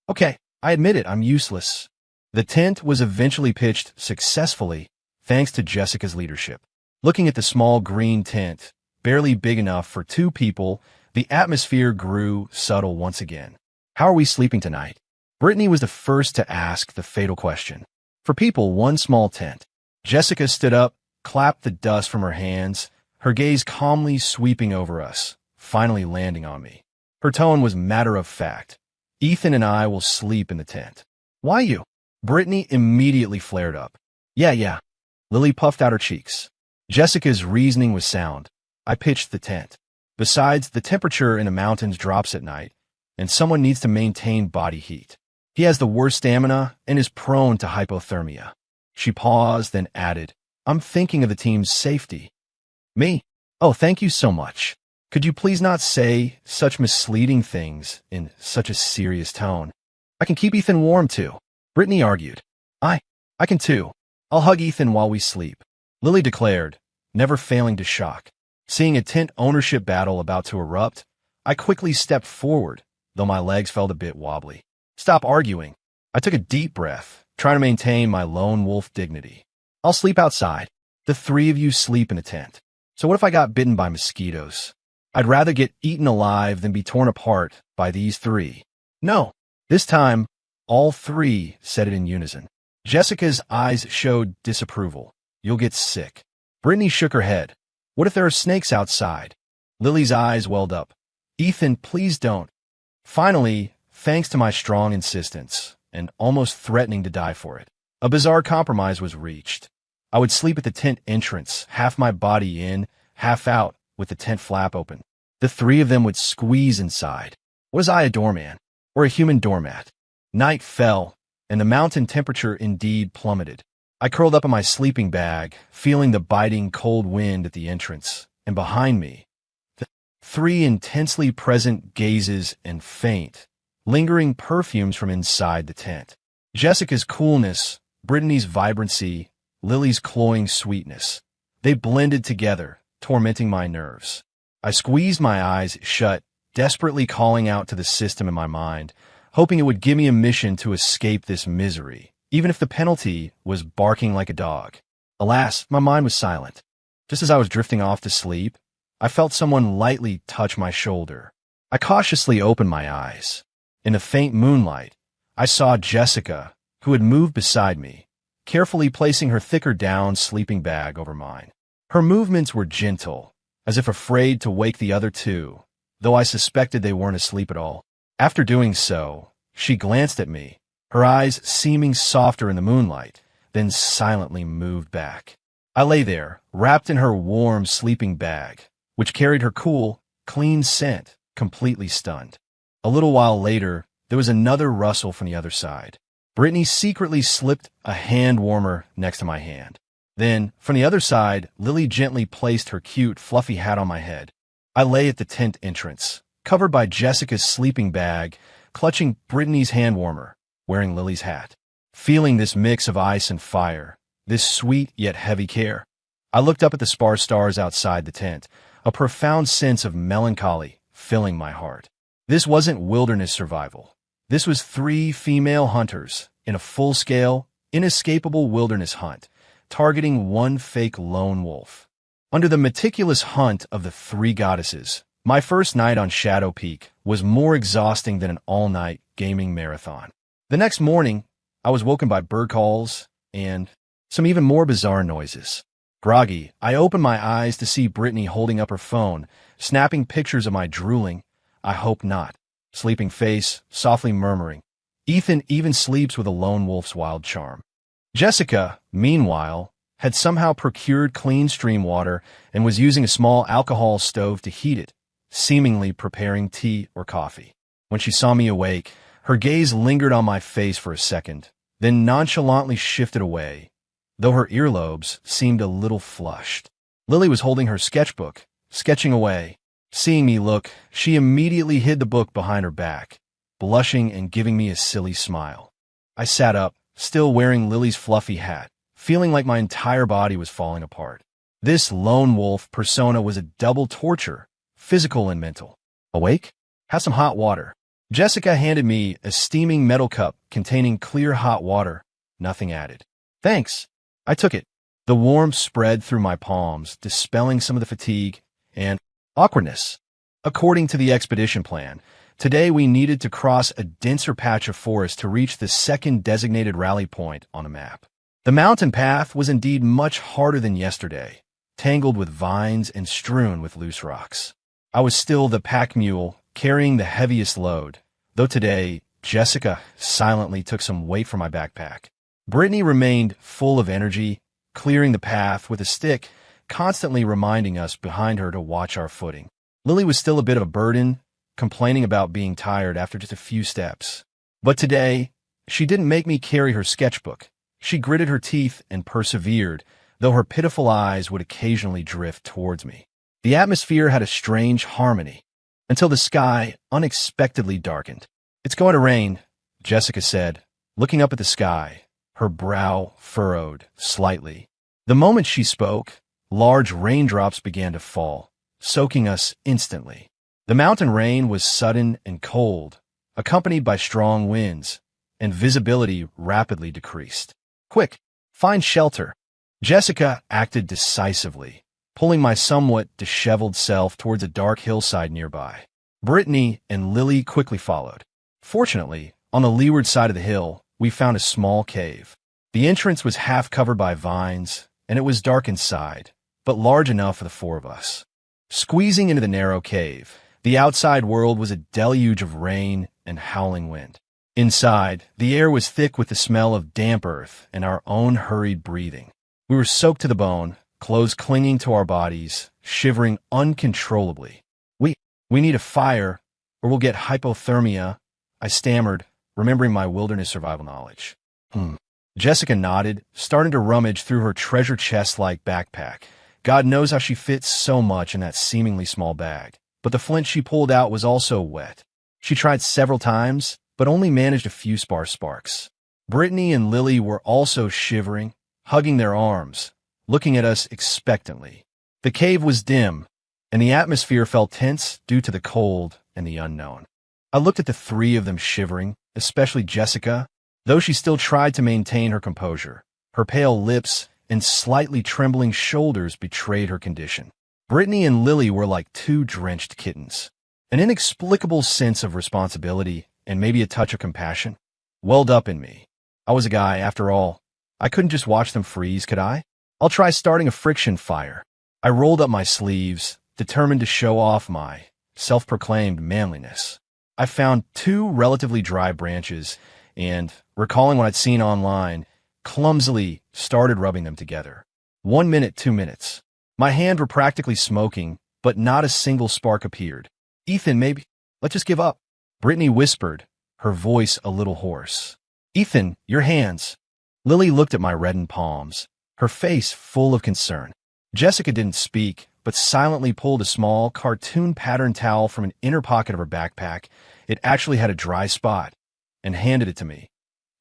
Okay, I admit it, I'm useless. The tent was eventually pitched successfully, thanks to Jessica's leadership. Looking at the small green tent, barely big enough for two people, the atmosphere grew subtle once again. How are we sleeping tonight? Brittany was the first to ask the fatal question. For people, one small tent. Jessica stood up, clapped the dust from her hands, her gaze calmly sweeping over us, finally landing on me. Her tone was matter-of-fact. Ethan and I will sleep in the tent. Why you? Brittany immediately flared up. Yeah. Lily puffed out her cheeks. Jessica's reasoning was sound. I pitched the tent. Besides, the temperature in the mountains drops at night, and someone needs to maintain body heat. He has the worst stamina and is prone to hypothermia. She paused, then added, I'm thinking of the team's safety. Me? Oh, thank you so much. Could you please not say such misleading things in such a serious tone? I can keep Ethan warm too, Brittany argued. I can too. I'll hug Ethan while we sleep, Lily declared, never failing to shock. Seeing a tent ownership battle about to erupt, I quickly stepped forward, though my legs felt a bit wobbly. Stop arguing. I took a deep breath, trying to maintain my lone wolf dignity. I'll sleep outside. The three of you sleep in a tent. So what if I got bitten by mosquitoes? I'd rather get eaten alive than be torn apart by these three. No. This time, all three said it in unison. Jessica's eyes showed disapproval. You'll get sick. Brittany shook her head. What if there are snakes outside? Lily's eyes welled up. Ethan, please don't. Finally, thanks to my strong insistence, and almost threatening to die for it, a bizarre compromise was reached. I would sleep at the tent entrance, half my body in, half out, with the tent flap open. The three of them would squeeze inside. Was I a doorman, or a human doormat? Night fell, and the mountain temperature indeed plummeted. I curled up in my sleeping bag, feeling the biting cold wind at the entrance, and behind me, the three intensely present gazes and faint, lingering perfumes from inside the tent. Jessica's coolness, Brittany's vibrancy, Lily's cloying sweetness. They blended together, tormenting my nerves. I squeezed my eyes shut, desperately calling out to the system in my mind, hoping it would give me a mission to escape this misery, even if the penalty was barking like a dog. Alas, my mind was silent. Just as I was drifting off to sleep, I felt someone lightly touch my shoulder. I cautiously opened my eyes. In the faint moonlight, I saw Jessica, who had moved beside me, carefully placing her thicker down sleeping bag over mine. Her movements were gentle, as if afraid to wake the other two, though I suspected they weren't asleep at all. After doing so, she glanced at me, her eyes seeming softer in the moonlight, then silently moved back. I lay there, wrapped in her warm sleeping bag, which carried her cool, clean scent, completely stunned. A little while later, there was another rustle from the other side. Brittany secretly slipped a hand warmer next to my hand. Then, from the other side, Lily gently placed her cute, fluffy hat on my head. I lay at the tent entrance, covered by Jessica's sleeping bag, clutching Brittany's hand warmer, wearing Lily's hat. Feeling this mix of ice and fire, this sweet yet heavy care. I looked up at the sparse stars outside the tent, a profound sense of melancholy filling my heart. This wasn't wilderness survival. This was 3 female hunters in a full-scale, inescapable wilderness hunt, targeting one fake lone wolf. Under the meticulous hunt of the 3 goddesses, my first night on Shadow Peak was more exhausting than an all-night gaming marathon. The next morning, I was woken by bird calls and some even more bizarre noises. Groggy, I opened my eyes to see Brittany holding up her phone, snapping pictures of my drooling, "I hope not," sleeping face, softly murmuring. Ethan even sleeps with a lone wolf's wild charm. Jessica, meanwhile, had somehow procured clean stream water and was using a small alcohol stove to heat it, seemingly preparing tea or coffee. When she saw me awake, her gaze lingered on my face for a second, then nonchalantly shifted away, though her earlobes seemed a little flushed. Lily was holding her sketchbook, sketching away. Seeing me look, she immediately hid the book behind her back, blushing and giving me a silly smile. I sat up, still wearing Lily's fluffy hat, feeling like my entire body was falling apart. This lone wolf persona was a double torture, physical and mental. Awake? Have some hot water. Jessica handed me a steaming metal cup containing clear hot water, nothing added. Thanks. I took it. The warmth spread through my palms, dispelling some of the fatigue and awkwardness. According to the expedition plan, today we needed to cross a denser patch of forest to reach the second designated rally point on the map. The mountain path was indeed much harder than yesterday, tangled with vines and strewn with loose rocks. I was still the pack mule, carrying the heaviest load, though today, Jessica silently took some weight from my backpack. Brittany remained full of energy, clearing the path with a stick, constantly reminding us behind her to watch our footing. Lily was still a bit of a burden, complaining about being tired after just a few steps. But today, she didn't make me carry her sketchbook. She gritted her teeth and persevered, though her pitiful eyes would occasionally drift towards me. The atmosphere had a strange harmony, until the sky unexpectedly darkened. "It's going to rain," Jessica said, looking up at the sky, her brow furrowed slightly. The moment she spoke, large raindrops began to fall, soaking us instantly. The mountain rain was sudden and cold, accompanied by strong winds, and visibility rapidly decreased. "Quick, find shelter." Jessica acted decisively, pulling my somewhat disheveled self towards a dark hillside nearby. Brittany and Lily quickly followed. Fortunately, on the leeward side of the hill, we found a small cave. The entrance was half covered by vines, and it was dark inside, but large enough for the 4 of us. Squeezing into the narrow cave, the outside world was a deluge of rain and howling wind. Inside, the air was thick with the smell of damp earth and our own hurried breathing. We were soaked to the bone, clothes clinging to our bodies, shivering uncontrollably. We need a fire, or we'll get hypothermia," I stammered, remembering my wilderness survival knowledge. Jessica nodded, starting to rummage through her treasure chest-like backpack. God knows how she fits so much in that seemingly small bag. But the flint she pulled out was also wet. She tried several times, but only managed a few sparse sparks. Brittany and Lily were also shivering, hugging their arms, looking at us expectantly. The cave was dim, and the atmosphere felt tense due to the cold and the unknown. I looked at the 3 of them shivering, especially Jessica, though she still tried to maintain her composure. Her pale lips and slightly trembling shoulders betrayed her condition. Brittany and Lily were like 2 drenched kittens. An inexplicable sense of responsibility and maybe a touch of compassion welled up in me. I was a guy, after all. I couldn't just watch them freeze, could I? "I'll try starting a friction fire." I rolled up my sleeves, determined to show off my self-proclaimed manliness. I found 2 relatively dry branches and, recalling what I'd seen online, clumsily started rubbing them together. 1 minute, 2 minutes. My hands were practically smoking, but not a single spark appeared. "Ethan, maybe, let's just give up," Brittany whispered, her voice a little hoarse. "Ethan, your hands." Lily looked at my reddened palms, her face full of concern. Jessica didn't speak, but silently pulled a small, cartoon-patterned towel from an inner pocket of her backpack. It actually had a dry spot, and handed it to me.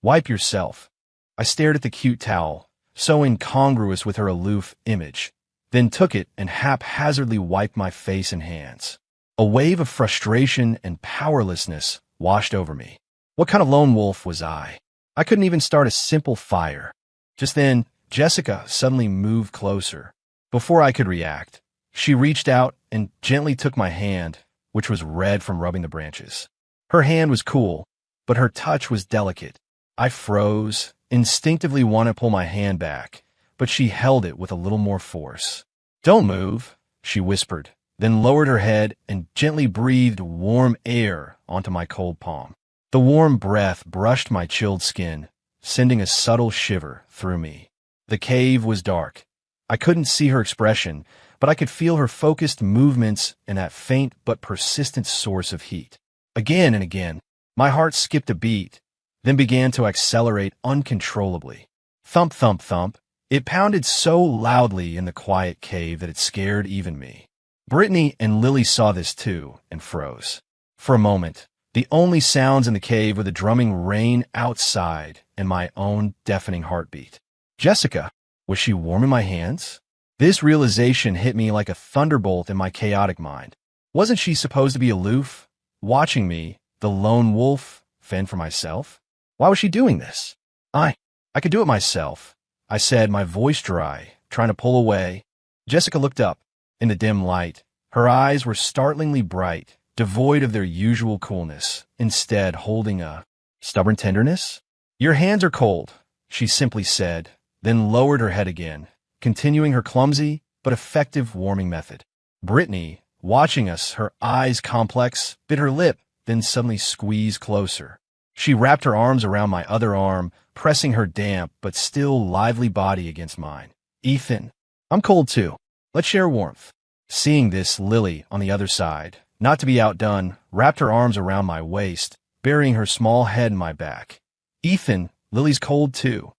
"Wipe yourself." I stared at the cute towel, so incongruous with her aloof image, then took it and haphazardly wiped my face and hands. A wave of frustration and powerlessness washed over me. What kind of lone wolf was I? I couldn't even start a simple fire. Just then, Jessica suddenly moved closer. Before I could react, she reached out and gently took my hand, which was red from rubbing the branches. Her hand was cool, but her touch was delicate. I froze, instinctively wanted to pull my hand back, but she held it with a little more force. "Don't move," she whispered, then lowered her head and gently breathed warm air onto my cold palm. The warm breath brushed my chilled skin, sending a subtle shiver through me. The cave was dark. I couldn't see her expression, but I could feel her focused movements and that faint but persistent source of heat. Again and again, my heart skipped a beat, then began to accelerate uncontrollably. Thump, thump, thump. It pounded so loudly in the quiet cave that it scared even me. Brittany and Lily saw this too and froze. For a moment, the only sounds in the cave were the drumming rain outside and my own deafening heartbeat. Jessica, was she warming my hands? This realization hit me like a thunderbolt in my chaotic mind. Wasn't she supposed to be aloof, watching me, the lone wolf, fend for myself? Why was she doing this? I could do it myself, I said, my voice dry, trying to pull away. Jessica looked up. In the dim light, her eyes were startlingly bright, devoid of their usual coolness, instead holding a stubborn tenderness. "Your hands are cold," she simply said, then lowered her head again, continuing her clumsy but effective warming method. Brittany, watching us, her eyes complex, bit her lip, then suddenly squeezed closer. She wrapped her arms around my other arm, pressing her damp but still lively body against mine. "Ethan, I'm cold too. Let's share warmth." Seeing this, Lily, on the other side, not to be outdone, wrapped her arms around my waist, burying her small head in my back. "Ethan, Lily's cold too."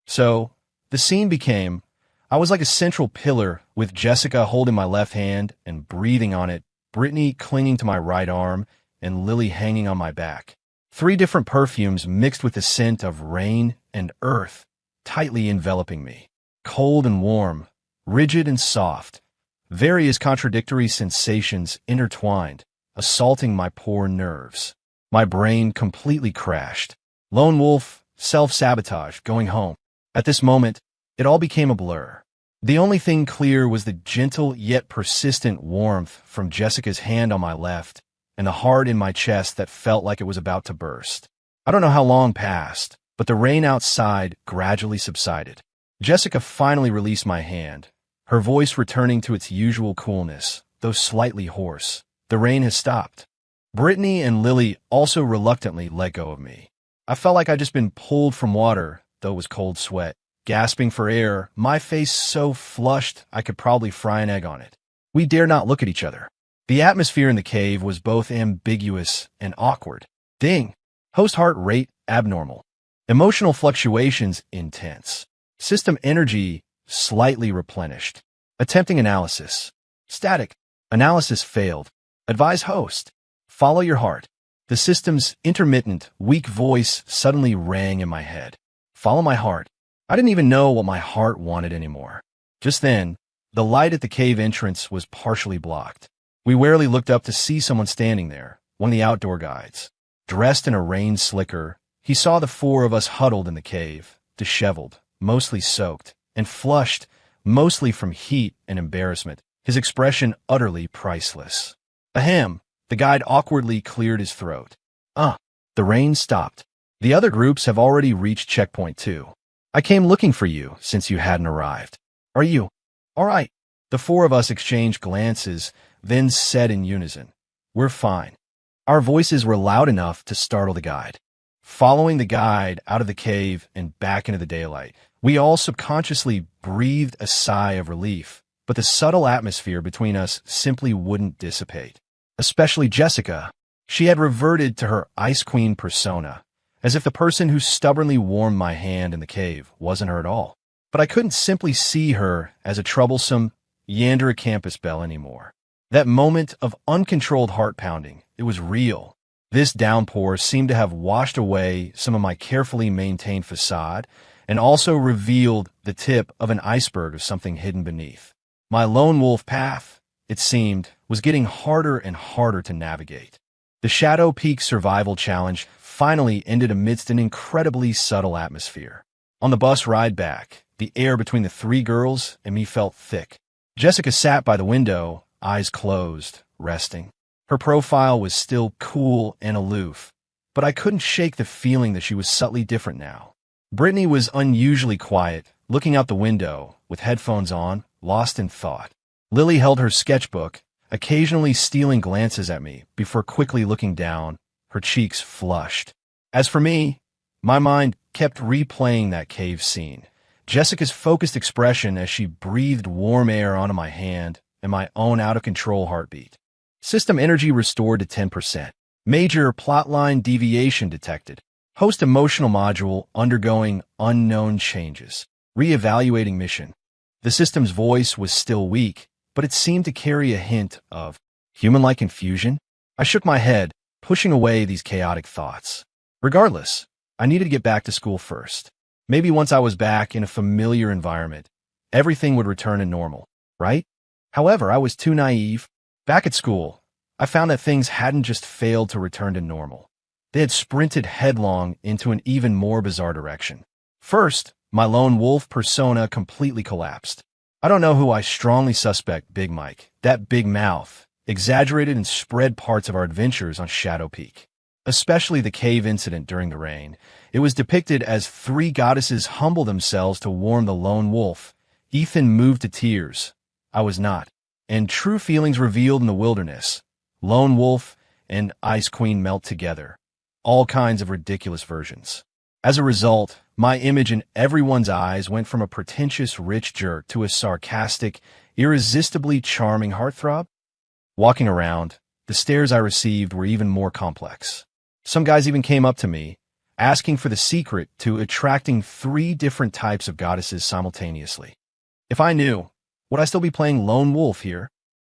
So, the scene became, I was like a central pillar, with Jessica holding my left hand and breathing on it, Brittany clinging to my right arm, and Lily hanging on my back. 3 different perfumes mixed with the scent of rain and earth, tightly enveloping me. Cold and warm, rigid and soft, various contradictory sensations intertwined, assaulting my poor nerves. My brain completely crashed. Lone wolf, self-sabotage, going home. At this moment, it all became a blur. The only thing clear was the gentle yet persistent warmth from Jessica's hand on my left, and the heart in my chest that felt like it was about to burst. I don't know how long passed, but the rain outside gradually subsided. Jessica finally released my hand, her voice returning to its usual coolness, though slightly hoarse. "The rain has stopped." Brittany and Lily also reluctantly let go of me. I felt like I'd just been pulled from water, though it was cold sweat. Gasping for air, my face so flushed I could probably fry an egg on it. We dared not look at each other. The atmosphere in the cave was both ambiguous and awkward. Ding! Host heart rate abnormal. Emotional fluctuations intense. System energy slightly replenished. Attempting analysis. Static. Analysis failed. Advise host. Follow your heart. The system's intermittent, weak voice suddenly rang in my head. Follow my heart. I didn't even know what my heart wanted anymore. Just then, the light at the cave entrance was partially blocked. We warily looked up to see someone standing there, one of the outdoor guides. Dressed in a rain slicker, he saw the 4 of us huddled in the cave, disheveled, mostly soaked, and flushed, mostly from heat and embarrassment, his expression utterly priceless. Ahem, the guide awkwardly cleared his throat. The rain stopped. The other groups have already reached checkpoint 2. I came looking for you since you hadn't arrived. Are you all right? The 4 of us exchanged glances, then said in unison, "We're fine." Our voices were loud enough to startle the guide. Following the guide out of the cave and back into the daylight, we all subconsciously breathed a sigh of relief, but the subtle atmosphere between us simply wouldn't dissipate. Especially Jessica. She had reverted to her Ice Queen persona, as if the person who stubbornly warmed my hand in the cave wasn't her at all. but I couldn't simply see her as a troublesome Yandere campus belle anymore. That moment of uncontrolled heart pounding, it was real. This downpour seemed to have washed away some of my carefully maintained facade and also revealed the tip of an iceberg of something hidden beneath. My lone wolf path, it seemed, was getting harder and harder to navigate. The Shadow Peak Survival Challenge finally ended amidst an incredibly subtle atmosphere. On the bus ride back, the air between the three girls and me felt thick. Jessica sat by the window, eyes closed, resting. Her profile was still cool and aloof, but I couldn't shake the feeling that she was subtly different now. Brittany was unusually quiet, looking out the window, with headphones on, lost in thought. Lily held her sketchbook, occasionally stealing glances at me before quickly looking down, her cheeks flushed. As for me, my mind kept replaying that cave scene. Jessica's focused expression as she breathed warm air onto my hand and my own out-of-control heartbeat. System energy restored to 10%. Major plotline deviation detected. Host emotional module undergoing unknown changes. Re-evaluating mission. The system's voice was still weak, but it seemed to carry a hint of human-like confusion. I shook my head, pushing away these chaotic thoughts. Regardless, I needed to get back to school first. Maybe once I was back in a familiar environment, everything would return to normal, right? However, I was too naive. Back at school, I found that things hadn't just failed to return to normal. They had sprinted headlong into an even more bizarre direction. First, my lone wolf persona completely collapsed. I don't know who I strongly suspect Big Mike, that big mouth, exaggerated and spread parts of our adventures on Shadow Peak. Especially the cave incident during the rain. It was depicted as three goddesses humble themselves to warm the lone wolf. Ethan moved to tears. I was not. And true feelings revealed in the wilderness. Lone wolf and Ice Queen melt together. All kinds of ridiculous versions. As a result, my image in everyone's eyes went from a pretentious rich jerk to a sarcastic, irresistibly charming heartthrob. Walking around, the stares I received were even more complex. Some guys even came up to me, asking for the secret to attracting three different types of goddesses simultaneously. If I knew, would I still be playing lone wolf here?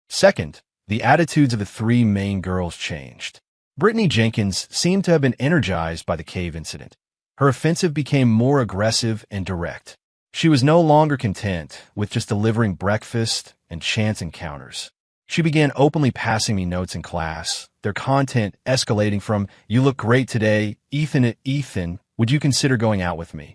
Second, the attitudes of the three main girls changed. Brittany Jenkins seemed to have been energized by the cave incident. Her offensive became more aggressive and direct. She was no longer content with just delivering breakfast and chance encounters. She began openly passing me notes in class, their content escalating from, "You look great today, Ethan, would you consider going out with me?"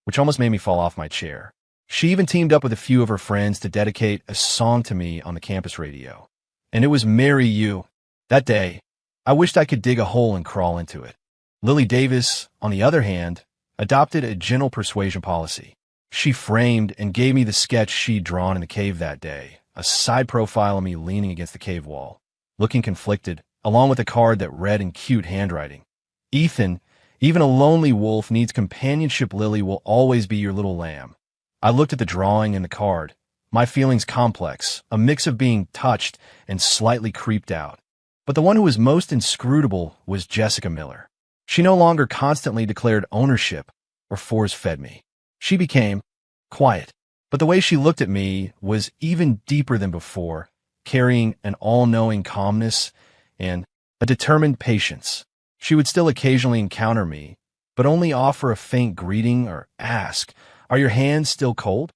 Which almost made me fall off my chair. She even teamed up with a few of her friends to dedicate a song to me on the campus radio. And it was "Marry You." That day, I wished I could dig a hole and crawl into it. Lily Davis, on the other hand, adopted a gentle persuasion policy. She framed and gave me the sketch she'd drawn in the cave that day, a side profile of me leaning against the cave wall, looking conflicted, along with a card that read in cute handwriting. "Ethan, even a lonely wolf needs companionship. Lily will always be your little lamb." I looked at the drawing and the card, my feelings complex, a mix of being touched and slightly creeped out. But the one who was most inscrutable was Jessica Miller. She no longer constantly declared ownership or force-fed me. She became quiet. But the way she looked at me was even deeper than before, carrying an all-knowing calmness and a determined patience. She would still occasionally encounter me, but only offer a faint greeting or ask, "Are your hands still cold?"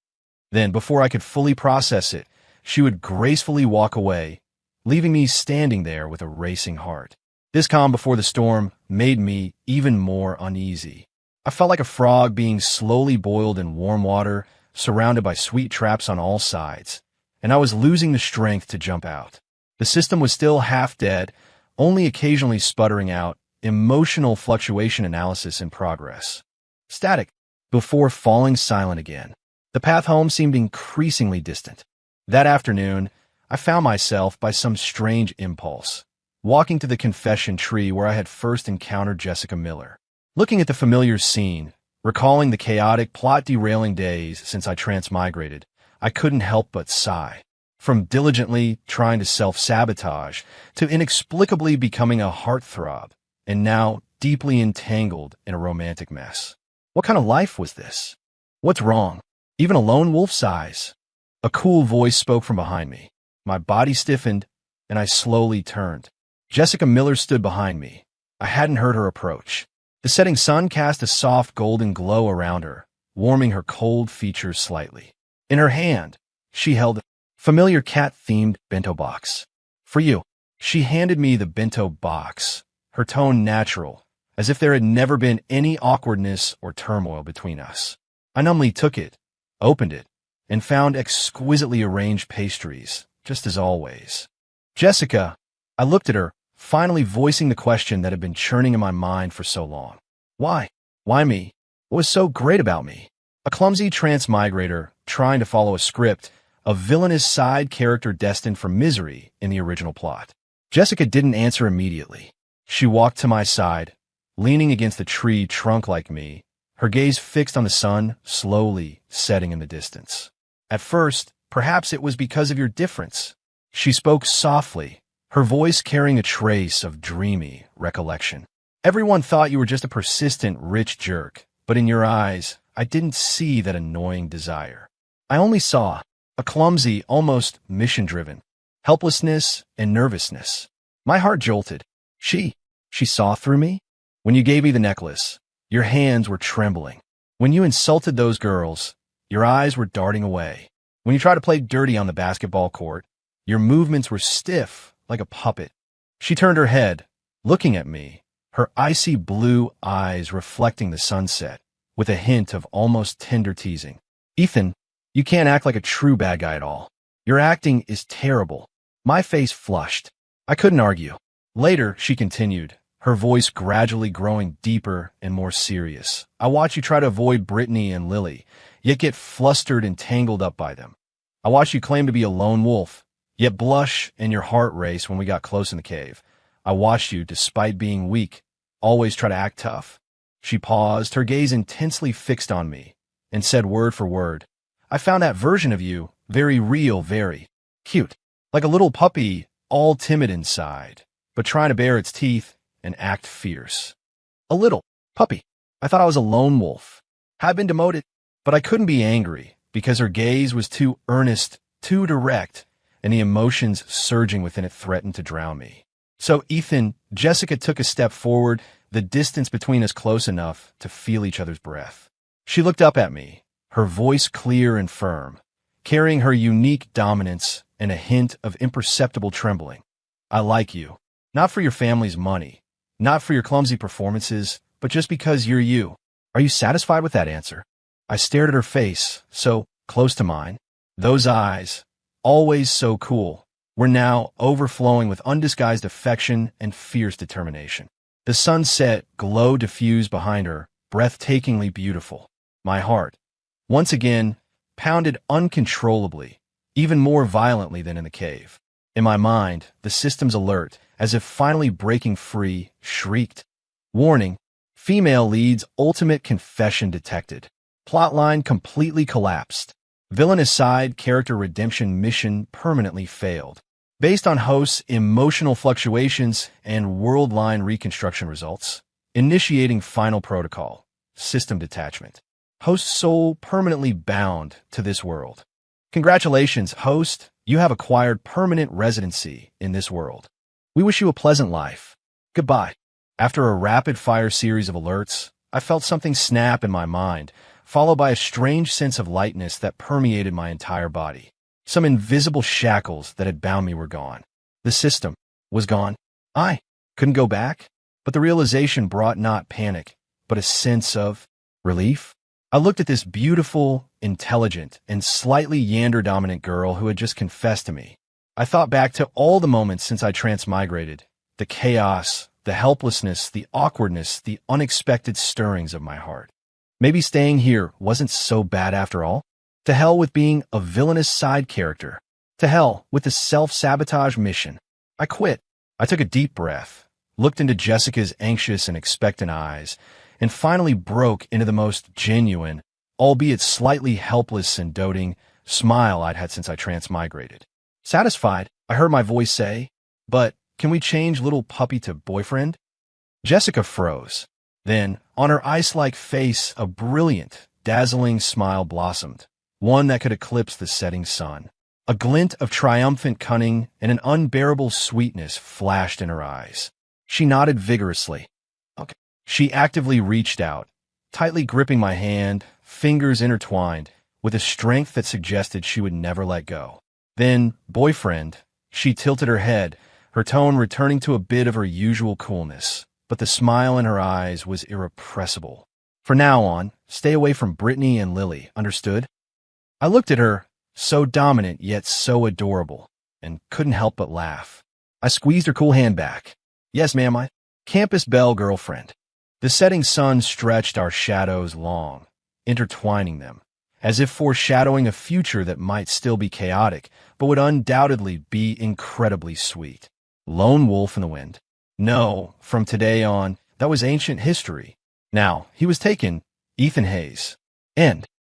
Then, before I could fully process it, she would gracefully walk away, leaving me standing there with a racing heart. This calm before the storm made me even more uneasy. I felt like a frog being slowly boiled in warm water, surrounded by sweet traps on all sides, and I was losing the strength to jump out. The system was still half dead, only occasionally sputtering out emotional fluctuation analysis in progress. Static, before falling silent again. The path home seemed increasingly distant. That afternoon, I found myself, by some strange impulse, walking to the confession tree where I had first encountered Jessica Miller. Looking at the familiar scene, recalling the chaotic, plot-derailing days since I transmigrated, I couldn't help but sigh. From diligently trying to self-sabotage to inexplicably becoming a heartthrob, and now deeply entangled in a romantic mess. What kind of life was this? What's wrong? Even a lone wolf's size. A cool voice spoke from behind me. My body stiffened, and I slowly turned. Jessica Miller stood behind me. I hadn't heard her approach. The setting sun cast a soft golden glow around her, warming her cold features slightly. In her hand, she held a familiar cat-themed bento box. For you. She handed me the bento box, her tone natural, as if there had never been any awkwardness or turmoil between us. I numbly took it, opened it, and found exquisitely arranged pastries, just as always. Jessica, I looked at her, finally voicing the question that had been churning in my mind for so long. Why? Why me? What was so great about me? A clumsy transmigrator trying to follow a script, a villainous side character destined for misery in the original plot. Jessica didn't answer immediately. She walked to my side, leaning against the tree trunk like me, her gaze fixed on the sun slowly setting in the distance. At first, perhaps it was because of your difference. She spoke softly, her voice carrying a trace of dreamy recollection. Everyone thought you were just a persistent, rich jerk, but in your eyes, I didn't see that annoying desire. I only saw a clumsy, almost mission-driven, helplessness and nervousness. My heart jolted. She saw through me? When you gave me the necklace, your hands were trembling. When you insulted those girls, your eyes were darting away. When you tried to play dirty on the basketball court, your movements were stiff like a puppet. She turned her head, looking at me, her icy blue eyes reflecting the sunset, with a hint of almost tender teasing. Ethan, you can't act like a true bad guy at all. Your acting is terrible. My face flushed. I couldn't argue. Later, she continued, her voice gradually growing deeper and more serious. I watched you try to avoid Brittany and Lily, yet get flustered and tangled up by them. I watched you claim to be a lone wolf, yet blush and your heart race when we got close in the cave. I watched you, despite being weak, always try to act tough. She paused, her gaze intensely fixed on me, and said word for word, I found that version of you very real, very cute, like a little puppy, all timid inside, but trying to bare its teeth and act fierce. A little puppy. I thought I was a lone wolf. Had been demoted, but I couldn't be angry because her gaze was too earnest, too direct, and the emotions surging within it threatened to drown me. So, Ethan, Jessica took a step forward, the distance between us close enough to feel each other's breath. She looked up at me, her voice clear and firm, carrying her unique dominance and a hint of imperceptible trembling. I like you, not for your family's money, not for your clumsy performances, but just because you're you. Are you satisfied with that answer? I stared at her face, so close to mine. Those eyes, always so cool, were now overflowing with undisguised affection and fierce determination. The sunset glow diffused behind her, breathtakingly beautiful. My heart, once again, pounded uncontrollably, even more violently than in the cave. In my mind, the system's alert, as if finally breaking free, shrieked. Warning, female lead's ultimate confession detected. Plotline completely collapsed. Villainous side character redemption mission permanently failed. Based on host's emotional fluctuations and world line reconstruction results, initiating final protocol, system detachment. Host's soul permanently bound to this world. Congratulations, host. You have acquired permanent residency in this world. We wish you a pleasant life. Goodbye. After a rapid-fire series of alerts, I felt something snap in my mind, followed by a strange sense of lightness that permeated my entire body. Some invisible shackles that had bound me were gone. The system was gone. I couldn't go back, but the realization brought not panic, but a sense of relief. I looked at this beautiful, intelligent, and slightly yander-dominant girl who had just confessed to me. I thought back to all the moments since I transmigrated, the chaos, the helplessness, the awkwardness, the unexpected stirrings of my heart. Maybe staying here wasn't so bad after all. To hell with being a villainous side character. To hell with the self-sabotage mission. I quit. I took a deep breath, looked into Jessica's anxious and expectant eyes, and finally broke into the most genuine, albeit slightly helpless and doting, smile I'd had since I transmigrated. Satisfied, I heard my voice say, but can we change little puppy to boyfriend? Jessica froze. Then, on her ice-like face, a brilliant, dazzling smile blossomed. one that could eclipse the setting sun. A glint of triumphant cunning and an unbearable sweetness flashed in her eyes. She nodded vigorously. Okay. She actively reached out, tightly gripping my hand, fingers intertwined, with a strength that suggested she would never let go. Then, boyfriend, she tilted her head, her tone returning to a bit of her usual coolness, but the smile in her eyes was irrepressible. From now on, stay away from Brittany and Lily, understood? I looked at her, so dominant yet so adorable, and couldn't help but laugh. I squeezed her cool hand back. Yes, ma'am, my campus belle girlfriend. The setting sun stretched our shadows long, intertwining them, as if foreshadowing a future that might still be chaotic, but would undoubtedly be incredibly sweet. Lone wolf in the wind. No, from today on, that was ancient history. Now, he was taken, Ethan Hayes. End.